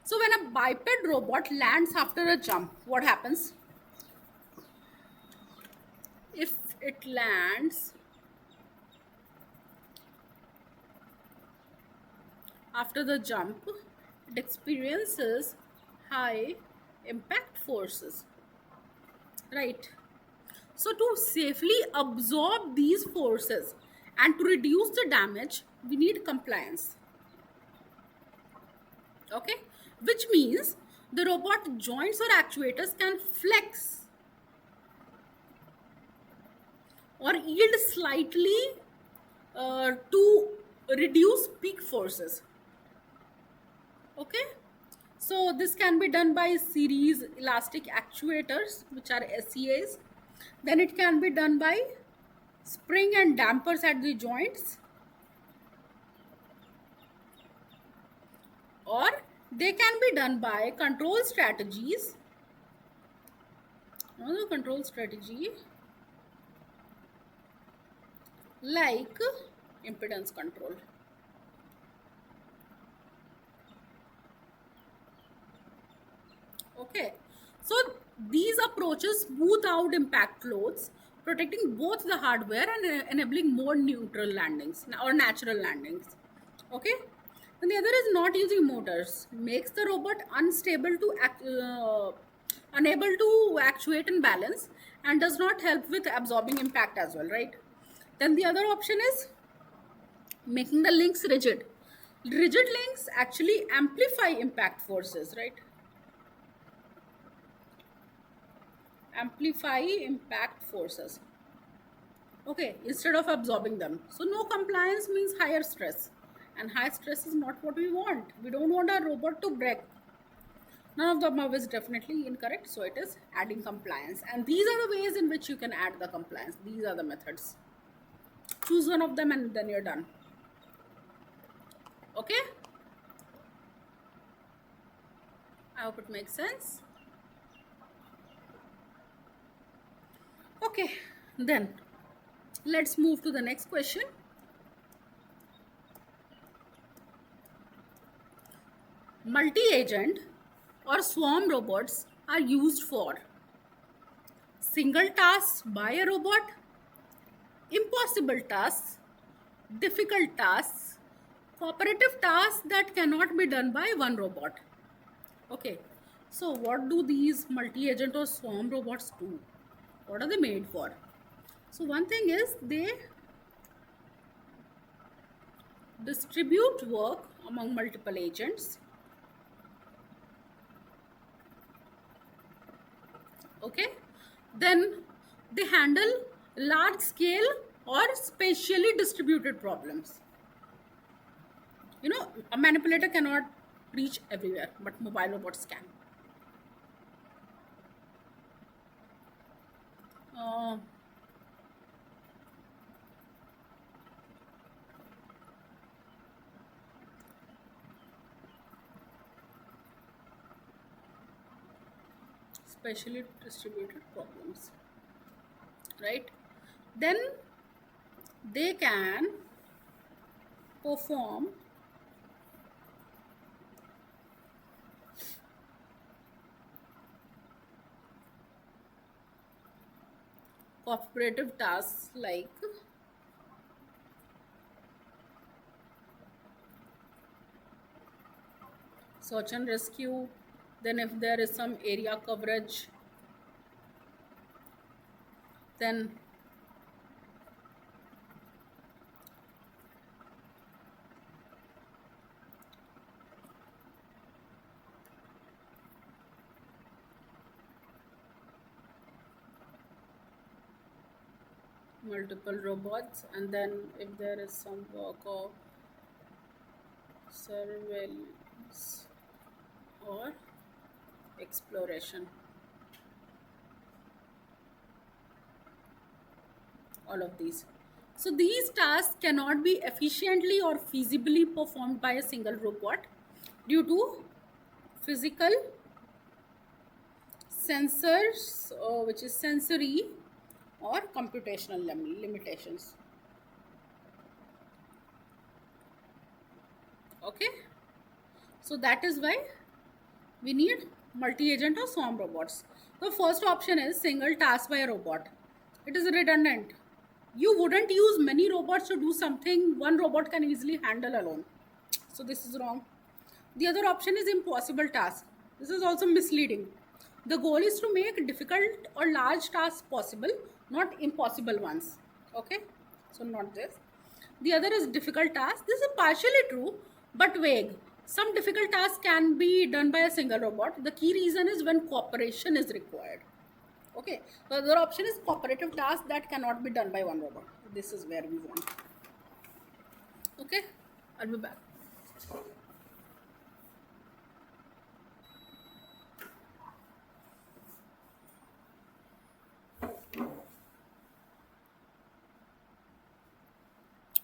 So when a biped robot lands after a jump, what happens? If it lands after the jump, it experiences high impact forces, right? So to safely absorb these forces and to reduce the damage, we need compliance. Okay, which means the robot joints or actuators can flex or yield slightly to reduce peak forces. Okay, so this can be done by series elastic actuators, which are SEAs. Then it can be done by spring and dampers at the joints, or they can be done by control strategies. Another control strategy like impedance control. Okay, so these approaches smooth out impact loads, protecting both the hardware and enabling more neutral landings or natural landings. Okay, and the other is not using motors makes the robot unstable to unable to actuate and balance, and does not help with absorbing impact as well, right? Then the other option is making the links rigid. Rigid links actually amplify impact forces, right? Amplify impact forces. Okay, instead of absorbing them. So no compliance means higher stress. And high stress is not what we want. We don't want our robot to break. None of the above is definitely incorrect. So it is adding compliance. And these are the ways in which you can add the compliance. These are the methods. Choose one of them and then you're done. Okay? I hope it makes sense. Okay, then let's move to the next question. Multi-agent or swarm robots are used for single tasks by a robot, impossible tasks, difficult tasks, cooperative tasks that cannot be done by one robot. Okay, so what do these multi-agent or swarm robots do? What are they made for? So one thing is they distribute work among multiple agents. Okay, then they handle large scale or spatially distributed problems. You know, a manipulator cannot reach everywhere, but mobile robots can. uh, Spatially distributed problems, right? Then they can perform cooperative tasks like search and rescue. Then if there is some area coverage, then multiple robots, and then if there is some work of surveillance or exploration, all of these. So these tasks cannot be efficiently or feasibly performed by a single robot due to physical, sensors, which is sensory, or computational limitations. Okay, so that is why we need multi-agent or swarm robots. The first option is single task by a robot. It is redundant. You wouldn't use many robots to do something one robot can easily handle alone. So this is wrong. The other option is impossible task. This is also misleading. The goal is to make difficult or large tasks possible, not impossible ones. Okay, so not this. The other is difficult task. This is partially true but vague. Some difficult tasks can be done by a single robot. The key reason is when cooperation is required. Okay, the other option is cooperative tasks that cannot be done by one robot. This is where we want. Okay, I'll be back.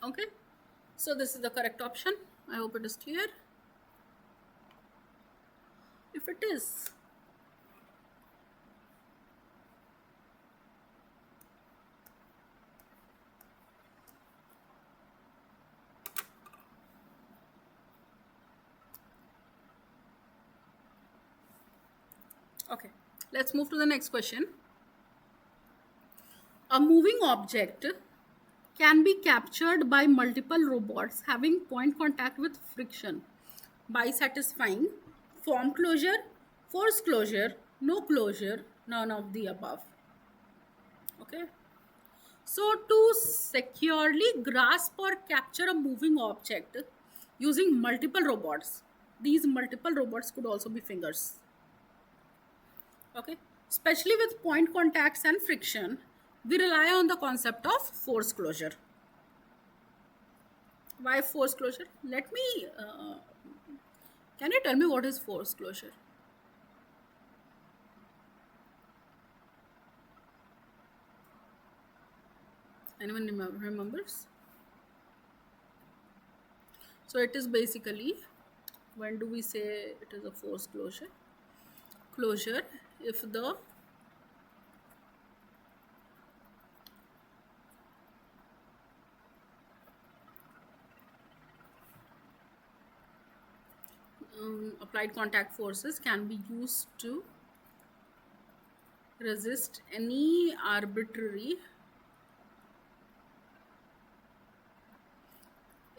Okay, so this is the correct option. I hope it is clear. If it is, Okay, let's move to the next question. A moving object can be captured by multiple robots having point contact with friction by satisfying form closure, force closure, no closure, none of the above. Okay. So, to securely grasp or capture a moving object using multiple robots, these multiple robots could also be fingers. Okay. Especially with point contacts and friction, we rely on the concept of force closure. Why force closure? Can you tell me what is force closure? Anyone remembers? So it is basically, when do we say it is a force closure? Closure if the applied contact forces can be used to resist any arbitrary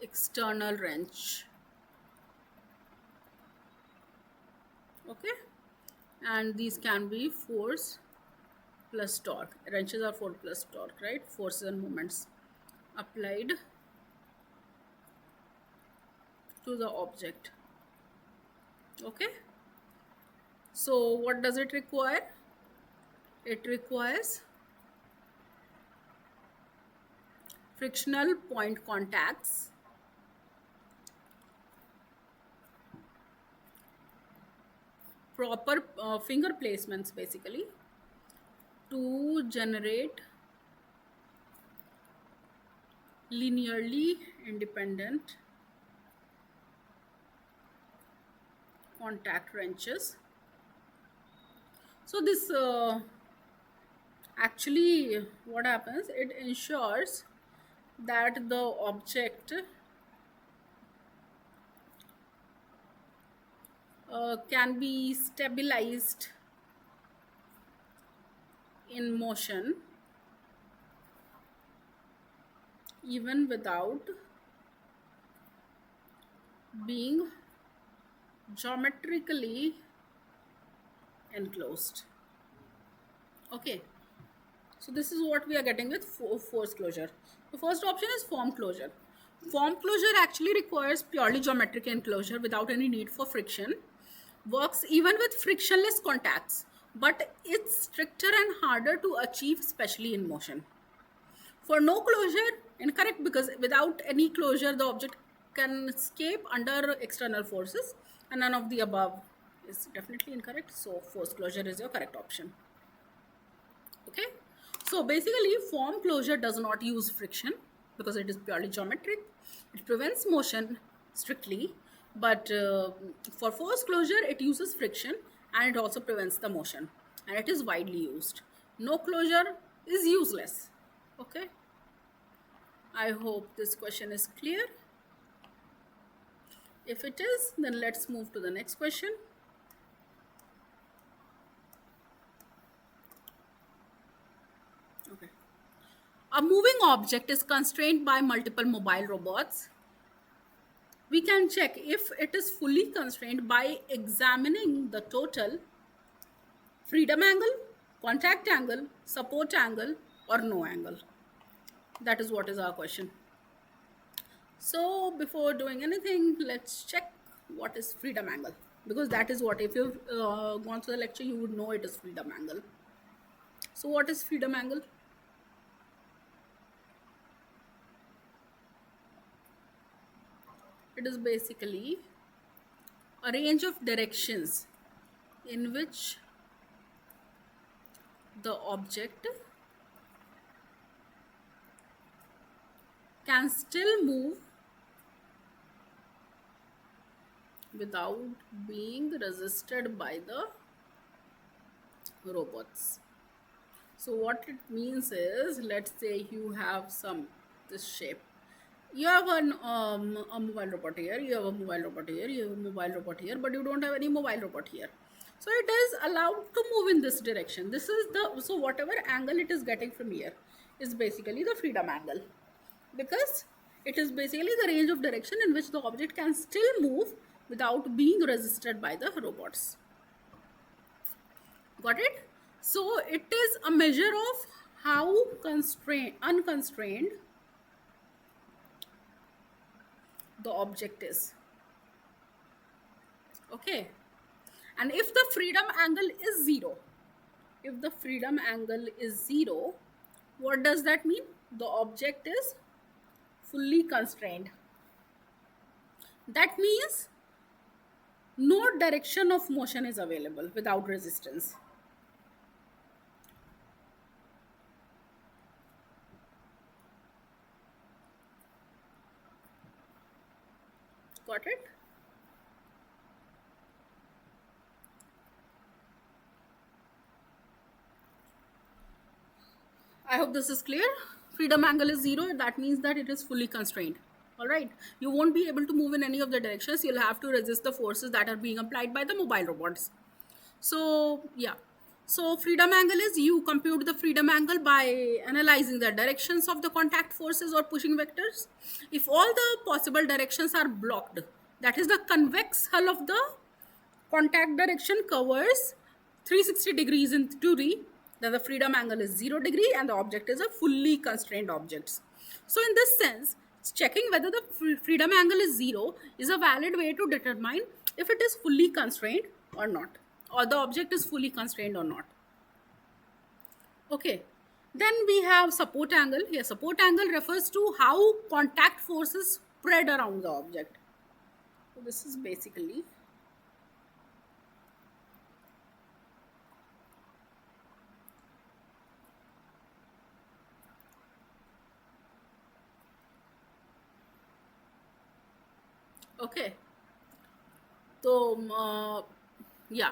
external wrench. Okay, and these can be force plus torque. Wrenches are force plus torque, right? Forces and moments applied to the object. Okay, so what does it require? It requires frictional point contacts, proper finger placements basically, to generate linearly independent contact wrenches. So this actually what happens, it ensures that the object can be stabilized in motion even without being geometrically enclosed. Okay, so this is what we are getting with force closure. The first option is form closure. Form closure actually requires purely geometric enclosure without any need for friction. Works even with frictionless contacts, but it's stricter and harder to achieve, especially in motion. For no closure, incorrect, because without any closure, the object can escape under external forces, and none of the above is definitely incorrect. So, force closure is your correct option. Okay, so basically, form closure does not use friction because it is purely geometric. It prevents motion strictly, but for force closure, it uses friction and it also prevents the motion, and it is widely used. No closure is useless. Okay, I hope this question is clear. If it is, then let's move to the next question. Okay. A moving object is constrained by multiple mobile robots. We can check if it is fully constrained by examining the total freedom angle, contact angle, support angle, or no angle. That is what is our question. So before doing anything, let's check what is freedom angle, because that is what, if you've gone through the lecture, you would know it is freedom angle. So what is freedom angle? It is basically a range of directions in which the object can still move without being resisted by the robots. So what it means is, let's say you have this shape. You have a mobile robot here, you have a mobile robot here, you have a mobile robot here, but you don't have any mobile robot here. So it is allowed to move in this direction. This is the, so whatever angle it is getting from here is basically the freedom angle, because it is basically the range of direction in which the object can still move without being resisted by the robots. Got it? So it is a measure of how unconstrained the object is. Okay. And if the freedom angle is zero, if the freedom angle is zero, what does that mean? The object is fully constrained. That means no direction of motion is available without resistance. Got it? I hope this is clear. Freedom angle is zero. That means that it is fully constrained. All right. You won't be able to move in any of the directions. You'll have to resist the forces that are being applied by the mobile robots. So, yeah. So, freedom angle is, you compute the freedom angle by analyzing the directions of the contact forces or pushing vectors. If all the possible directions are blocked, that is, the convex hull of the contact direction covers 360 degrees in theory, then the freedom angle is 0 degree and the object is a fully constrained object. So in this sense, checking whether the freedom angle is zero is a valid way to determine if it is fully constrained or not, or the object is fully constrained or not. Okay, then we have support angle. Here, support angle refers to how contact forces spread around the object. So this is basically, okay. So yeah,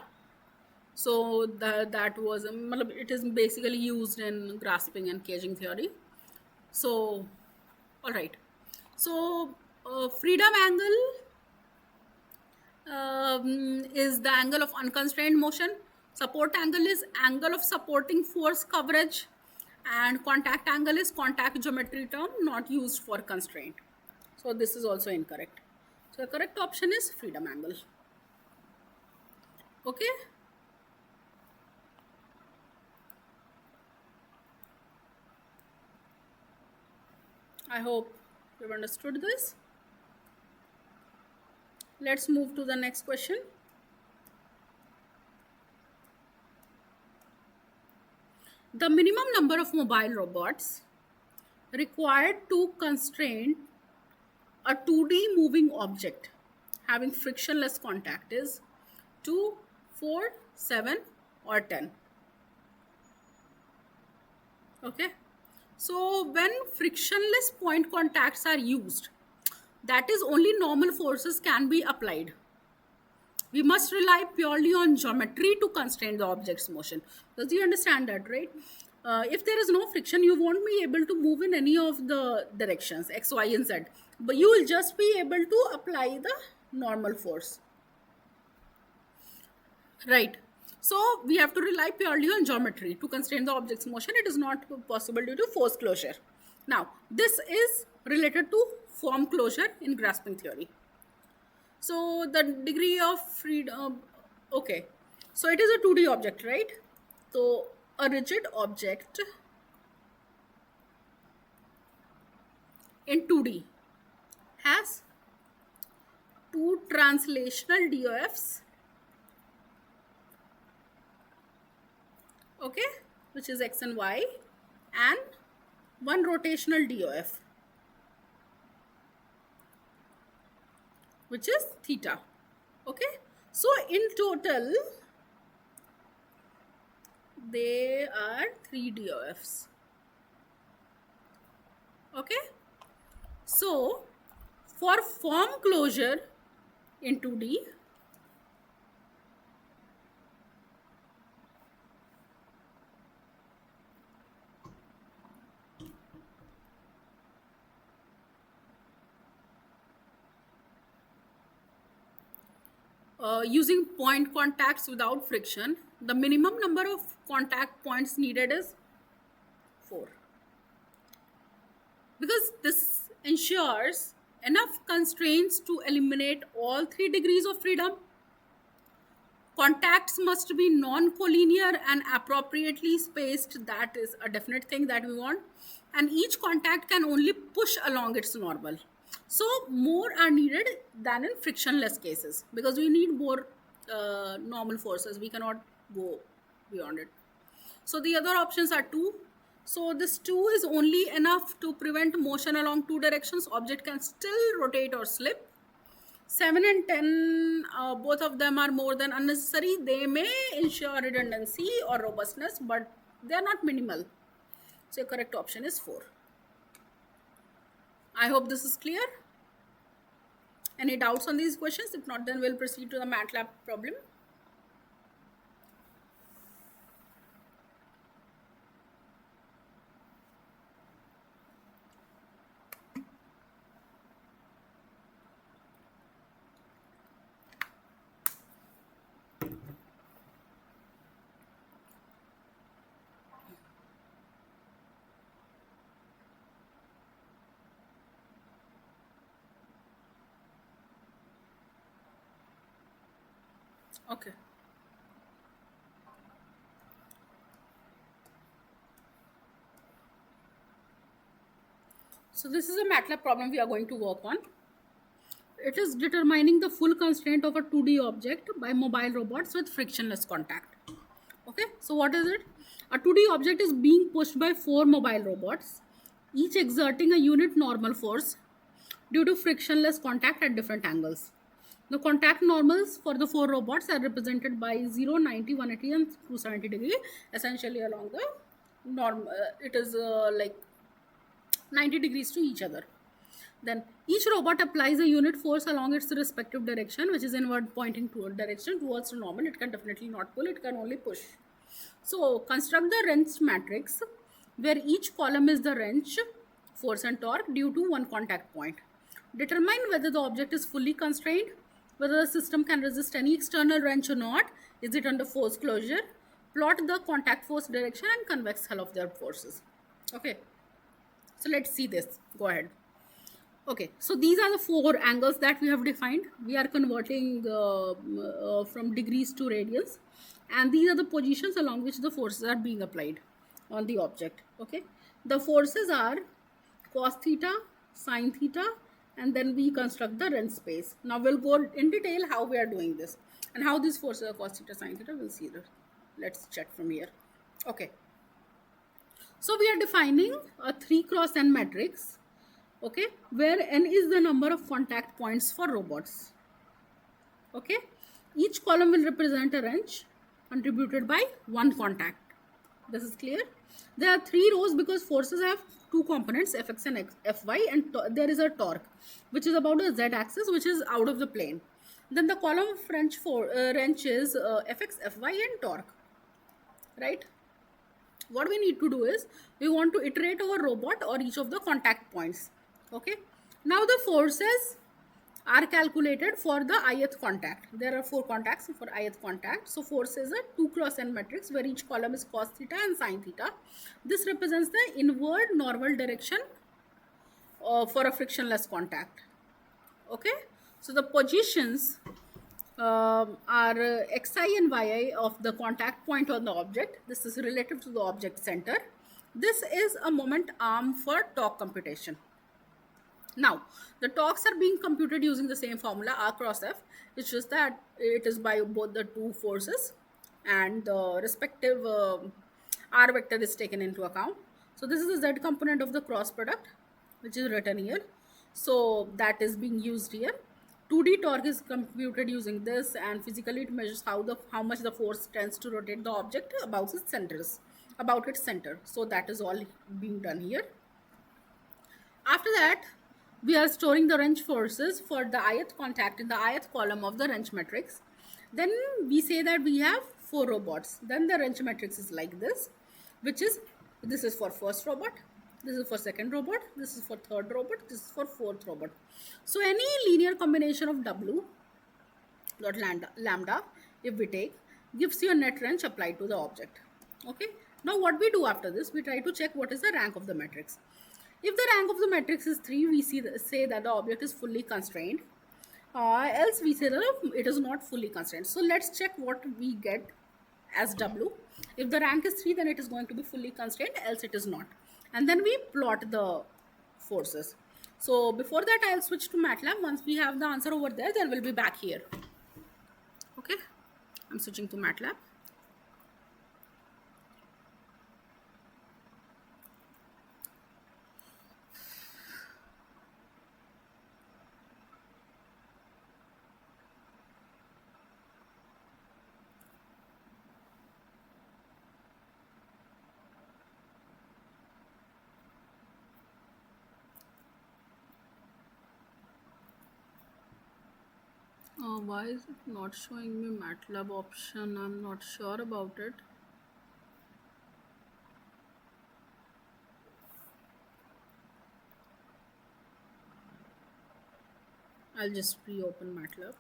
so that was, it is basically used in grasping and caging theory. So all right, so freedom angle is the angle of unconstrained motion. Support angle is angle of supporting force coverage, and contact angle is contact geometry term not used for constraint. So this is also incorrect. So the correct option is freedom angle. Okay. I hope you've understood this. Let's move to the next question. The minimum number of mobile robots required to constrain a 2D moving object having frictionless contact is 2, 4, 7, or 10. Okay. So when frictionless point contacts are used, that is, only normal forces can be applied. We must rely purely on geometry to constrain the object's motion. Does you understand that, right? If there is no friction, you won't be able to move in any of the directions, X, Y, and Z. But you will just be able to apply the normal force. Right. So we have to rely purely on geometry to constrain the object's motion. It is not possible due to force closure. Now, this is related to form closure in grasping theory. So the degree of freedom, okay. So it is a 2D object, right? So a rigid object in 2D has two translational DOFs, okay, which is X and Y, and one rotational DOF, which is theta. Okay, so in total they are 3 DOFs. Okay, so for form closure in 2D, Using point contacts without friction, the minimum number of contact points needed is 4, because this ensures enough constraints to eliminate all 3 degrees of freedom. Contacts must be non-collinear and appropriately spaced. That is a definite thing that we want. And each contact can only push along its normal. So more are needed than in frictionless cases, because we need more normal forces. We cannot go beyond it. So the other options are 2. So this 2 is only enough to prevent motion along 2 directions. Object can still rotate or slip. 7 and 10, both of them are more than unnecessary. They may ensure redundancy or robustness, but they are not minimal. So correct option is 4. I hope this is clear. Any doubts on these questions? If not, then we'll proceed to the MATLAB problem. Okay. So this is a MATLAB problem we are going to work on. It is determining the full constraint of a 2D object by mobile robots with frictionless contact. Okay, so what is it? A 2D object is being pushed by 4 mobile robots, each exerting a unit normal force due to frictionless contact at different angles. The contact normals for the 4 robots are represented by 0, 90, 180 and 270 degree, essentially along the norm. It is like 90 degrees to each other. Then each robot applies a unit force along its respective direction, which is inward pointing toward direction towards normal. It can definitely not pull, it can only push. So construct the wrench matrix where each column is the wrench, force and torque due to one contact point. Determine whether the object is fully constrained, whether the system can resist any external wrench or not, is it under force closure, plot the contact force direction and convex hull of their forces. Okay, so let's see this. Go ahead. Okay, so these are the 4 angles that we have defined. We are converting from degrees to radians, and these are the positions along which the forces are being applied on the object. Okay, the forces are cos theta, sin theta, and then we construct the wrench space. Now we'll go in detail how we are doing this and how these forces are cos theta, sin theta. We'll see that. Let's check from here. Okay, so we are defining a 3 cross n matrix. Okay, where n is the number of contact points for robots. Okay, each column will represent a wrench contributed by one contact. This is clear. There are 3 rows because forces have 2 components, fx and fy, and there is a torque which is about the z axis, which is out of the plane. Then the column of wrench is fx, fy and torque, right? What we need to do is we want to iterate over robot or each of the contact points. Okay, now the forces are calculated for the ith contact. There are 4 contacts for ith contact. So force is a 2 cross n matrix where each column is cos theta and sin theta. This represents the inward normal direction for a frictionless contact. Okay, so the positions are xi and yi of the contact point on the object. This is relative to the object center. This is a moment arm for torque computation. Now, the torques are being computed using the same formula, R cross F. It's just that it is by both the 2 forces and the respective R vector is taken into account. So this is the Z component of the cross product, which is written here. So that is being used here. 2D torque is computed using this, and physically it measures how much the force tends to rotate the object about its center. So that is all being done here. After that, we are storing the wrench forces for the ith contact in the ith column of the wrench matrix. Then we say that we have 4 robots. Then the wrench matrix is like this, which is, this is for first robot, this is for second robot, this is for third robot, this is for fourth robot. So any linear combination of W dot lambda, if we take, gives you a net wrench applied to the object. Okay. Now what we do after this, we try to check what is the rank of the matrix. If the rank of the matrix is 3, we say that the object is fully constrained. Else we say that it is not fully constrained. So let's check what we get as W. If the rank is 3, then it is going to be fully constrained, else it is not. And then we plot the forces. So before that, I'll switch to MATLAB. Once we have the answer over there, then we'll be back here. Okay, I'm switching to MATLAB. Why is it not showing me MATLAB option? I'm not sure about it. I'll just reopen MATLAB.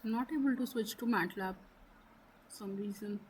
I'm not able to switch to MATLAB for some reason.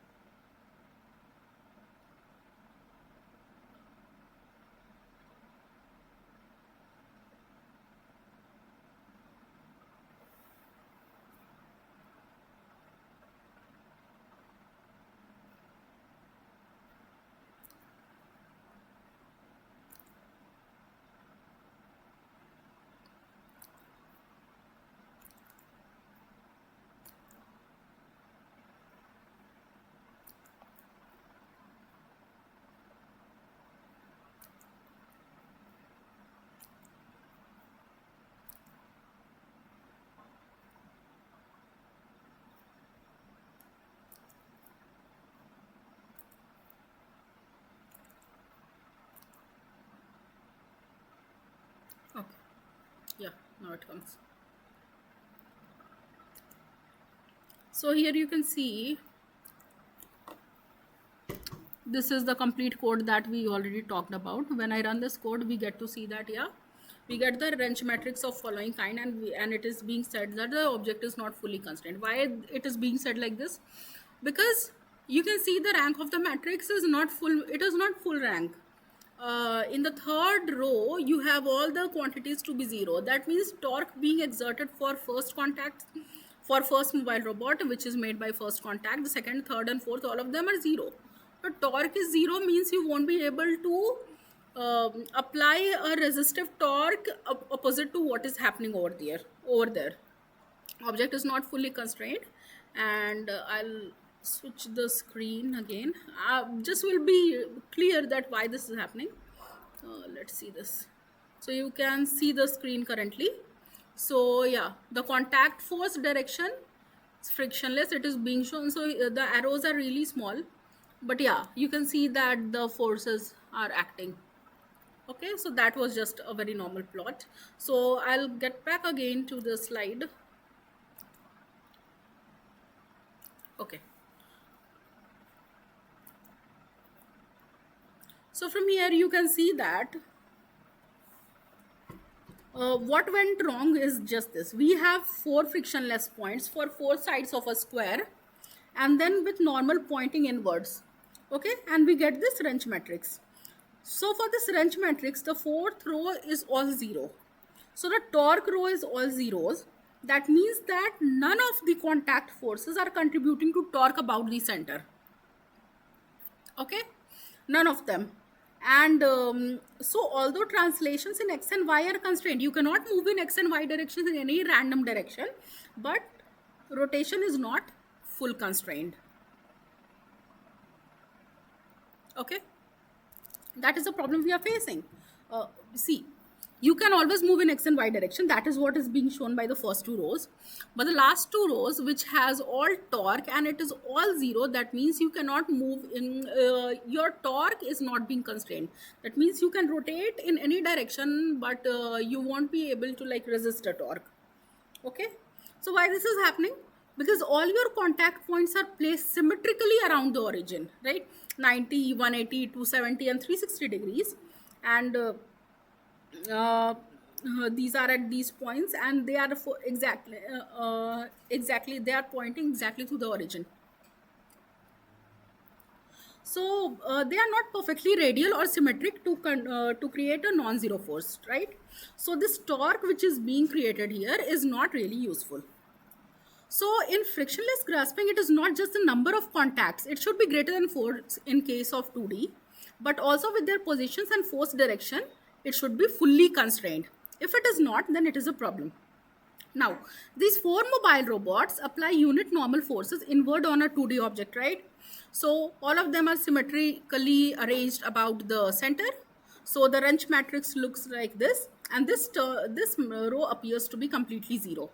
Okay. Yeah, now it comes. So here you can see this is the complete code that we already talked about. When I run this code, we get to see that, yeah, we get the wrench matrix of following kind, and it is being said that the object is not fully constrained. Why it is being said like this? Because you can see the rank of the matrix is not full. It is not full rank. In the third row, you have all the quantities to be zero. That means torque being exerted for first contact, for first mobile robot, which is made by first contact. The second, third, and fourth, all of them are zero. But torque is zero means you won't be able to apply a resistive torque opposite to what is happening over there. Object is not fully constrained, And I'll switch the screen again. Just will be clear that why this is happening. Let's see this. So you can see the screen currently. So yeah, the contact force direction is frictionless. It is being shown. So the arrows are really small, but yeah, you can see that the forces are acting. Okay, so that was just a very normal plot. So I'll get back again to the slide. Okay. So from here you can see that what went wrong is just this. We have four frictionless points for four sides of a square, and then with normal pointing inwards. Okay, and we get this wrench matrix. So for this wrench matrix, the fourth row is all zero. So the torque row is all zeros. That means that none of the contact forces are contributing to torque about the center. Okay, none of them. And so although translations in x and y are constrained, you cannot move in x and y directions in any random direction, but rotation is not full constrained. Okay, that is the problem we are facing. See, you can always move in x and y direction. That is what is being shown by the first two rows, but the last two rows, which has all torque and it is all zero, that means you cannot move in, your torque is not being constrained. That means you can rotate in any direction, but you won't be able to like resist a torque. Okay, so why this is happening? Because all your contact points are placed symmetrically around the origin, right? 90, 180, 270 and 360 degrees, and uh, these are at these points, and they are for exactly they are pointing exactly to the origin. So they are not perfectly radial or symmetric to create a non-zero force, right? So this torque which is being created here is not really useful. So in frictionless grasping, it is not just the number of contacts. It should be greater than 4 in case of 2D, but also with their positions and force direction, it should be fully constrained. If it is not, then it is a problem. Now, these four mobile robots apply unit normal forces inward on a 2D object, right? So all of them are symmetrically arranged about the center. So the wrench matrix looks like this, and this row appears to be completely zero.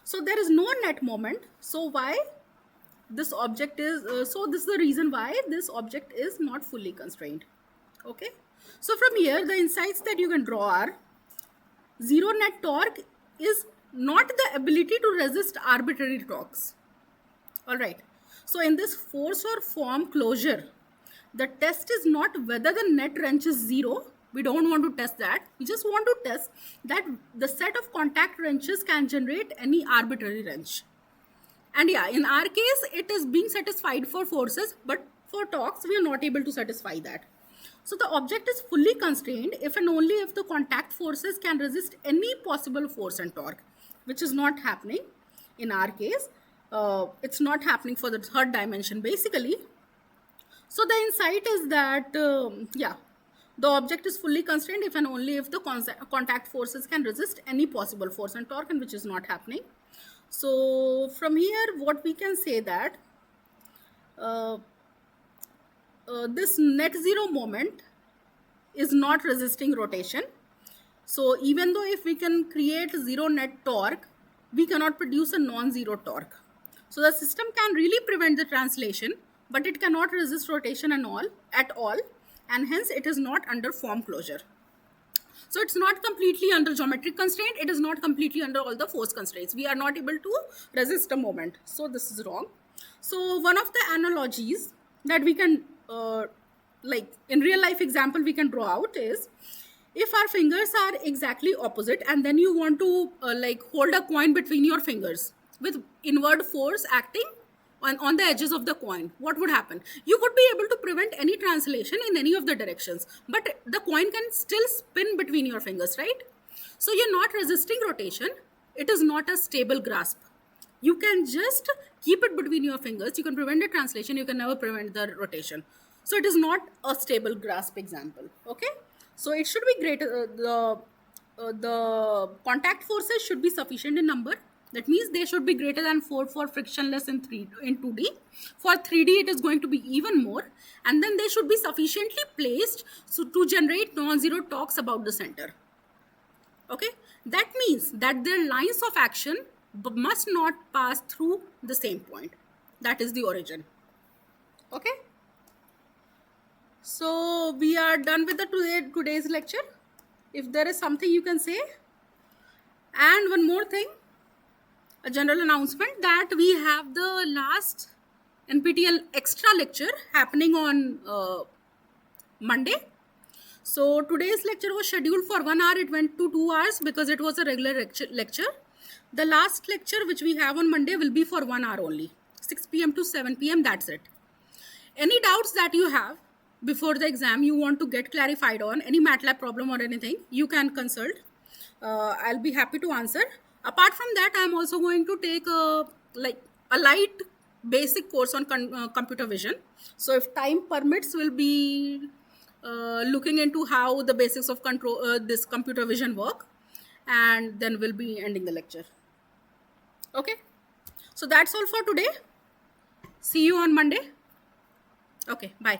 So there is no net moment. So why this object is so this is the reason why this object is not fully constrained. Okay, so from here the insights that you can draw are: zero net torque is not the ability to resist arbitrary torques. All right, so in this force or form closure, the test is not whether the net wrench is zero. We don't want to test that. We just want to test that the set of contact wrenches can generate any arbitrary wrench. And yeah, in our case, it is being satisfied for forces, but for torques, we are not able to satisfy that. So the object is fully constrained if and only if the contact forces can resist any possible force and torque, which is not happening in our case. It's not happening for the third dimension, basically. So the insight is that, yeah, the object is fully constrained if and only if the contact forces can resist any possible force and torque, and which is not happening. So from here, what we can say that uh, this net zero moment is not resisting rotation. So even though if we can create zero net torque, we cannot produce a non-zero torque. So the system can really prevent the translation, but it cannot resist rotation at all, and hence it is not under form closure. So it's not completely under geometric constraint. It is not completely under all the force constraints. We are not able to resist a moment. So this is wrong. So one of the analogies that we can, like in real life example, we can draw out is, if our fingers are exactly opposite and then you want to like hold a coin between your fingers with inward force acting on the edges of the coin, what would happen? You would be able to prevent any translation in any of the directions, but the coin can still spin between your fingers, right? So you're not resisting rotation. It is not a stable grasp. You can just keep it between your fingers. You can prevent the translation. You can never prevent the rotation. So it is not a stable grasp example. Okay. So it should be greater. The contact forces should be sufficient in number, That means they should be greater than 4 for frictionless in 2D. For 3D, it is going to be even more. And then they should be sufficiently placed so to generate non-zero torques about the center. Okay, that means that their lines of action must not pass through the same point. That is the origin. Okay, so we are done with the today's lecture. If there is something you can say. And one more thing, a general announcement that we have the last NPTEL extra lecture happening on Monday. So today's lecture was scheduled for 1 hour. It went to 2 hours because it was a regular lecture. The last lecture which we have on Monday will be for 1 hour only, 6 p.m. to 7 p.m. That's it. Any doubts that you have before the exam you want to get clarified on, any MATLAB problem or anything, you can consult. I'll be happy to answer. Apart from that, I'm also going to take a light basic course on computer vision. So if time permits, we'll be looking into how the basics of this computer vision work, and then we'll be ending the lecture. Okay, so that's all for today. See you on Monday. Okay, bye.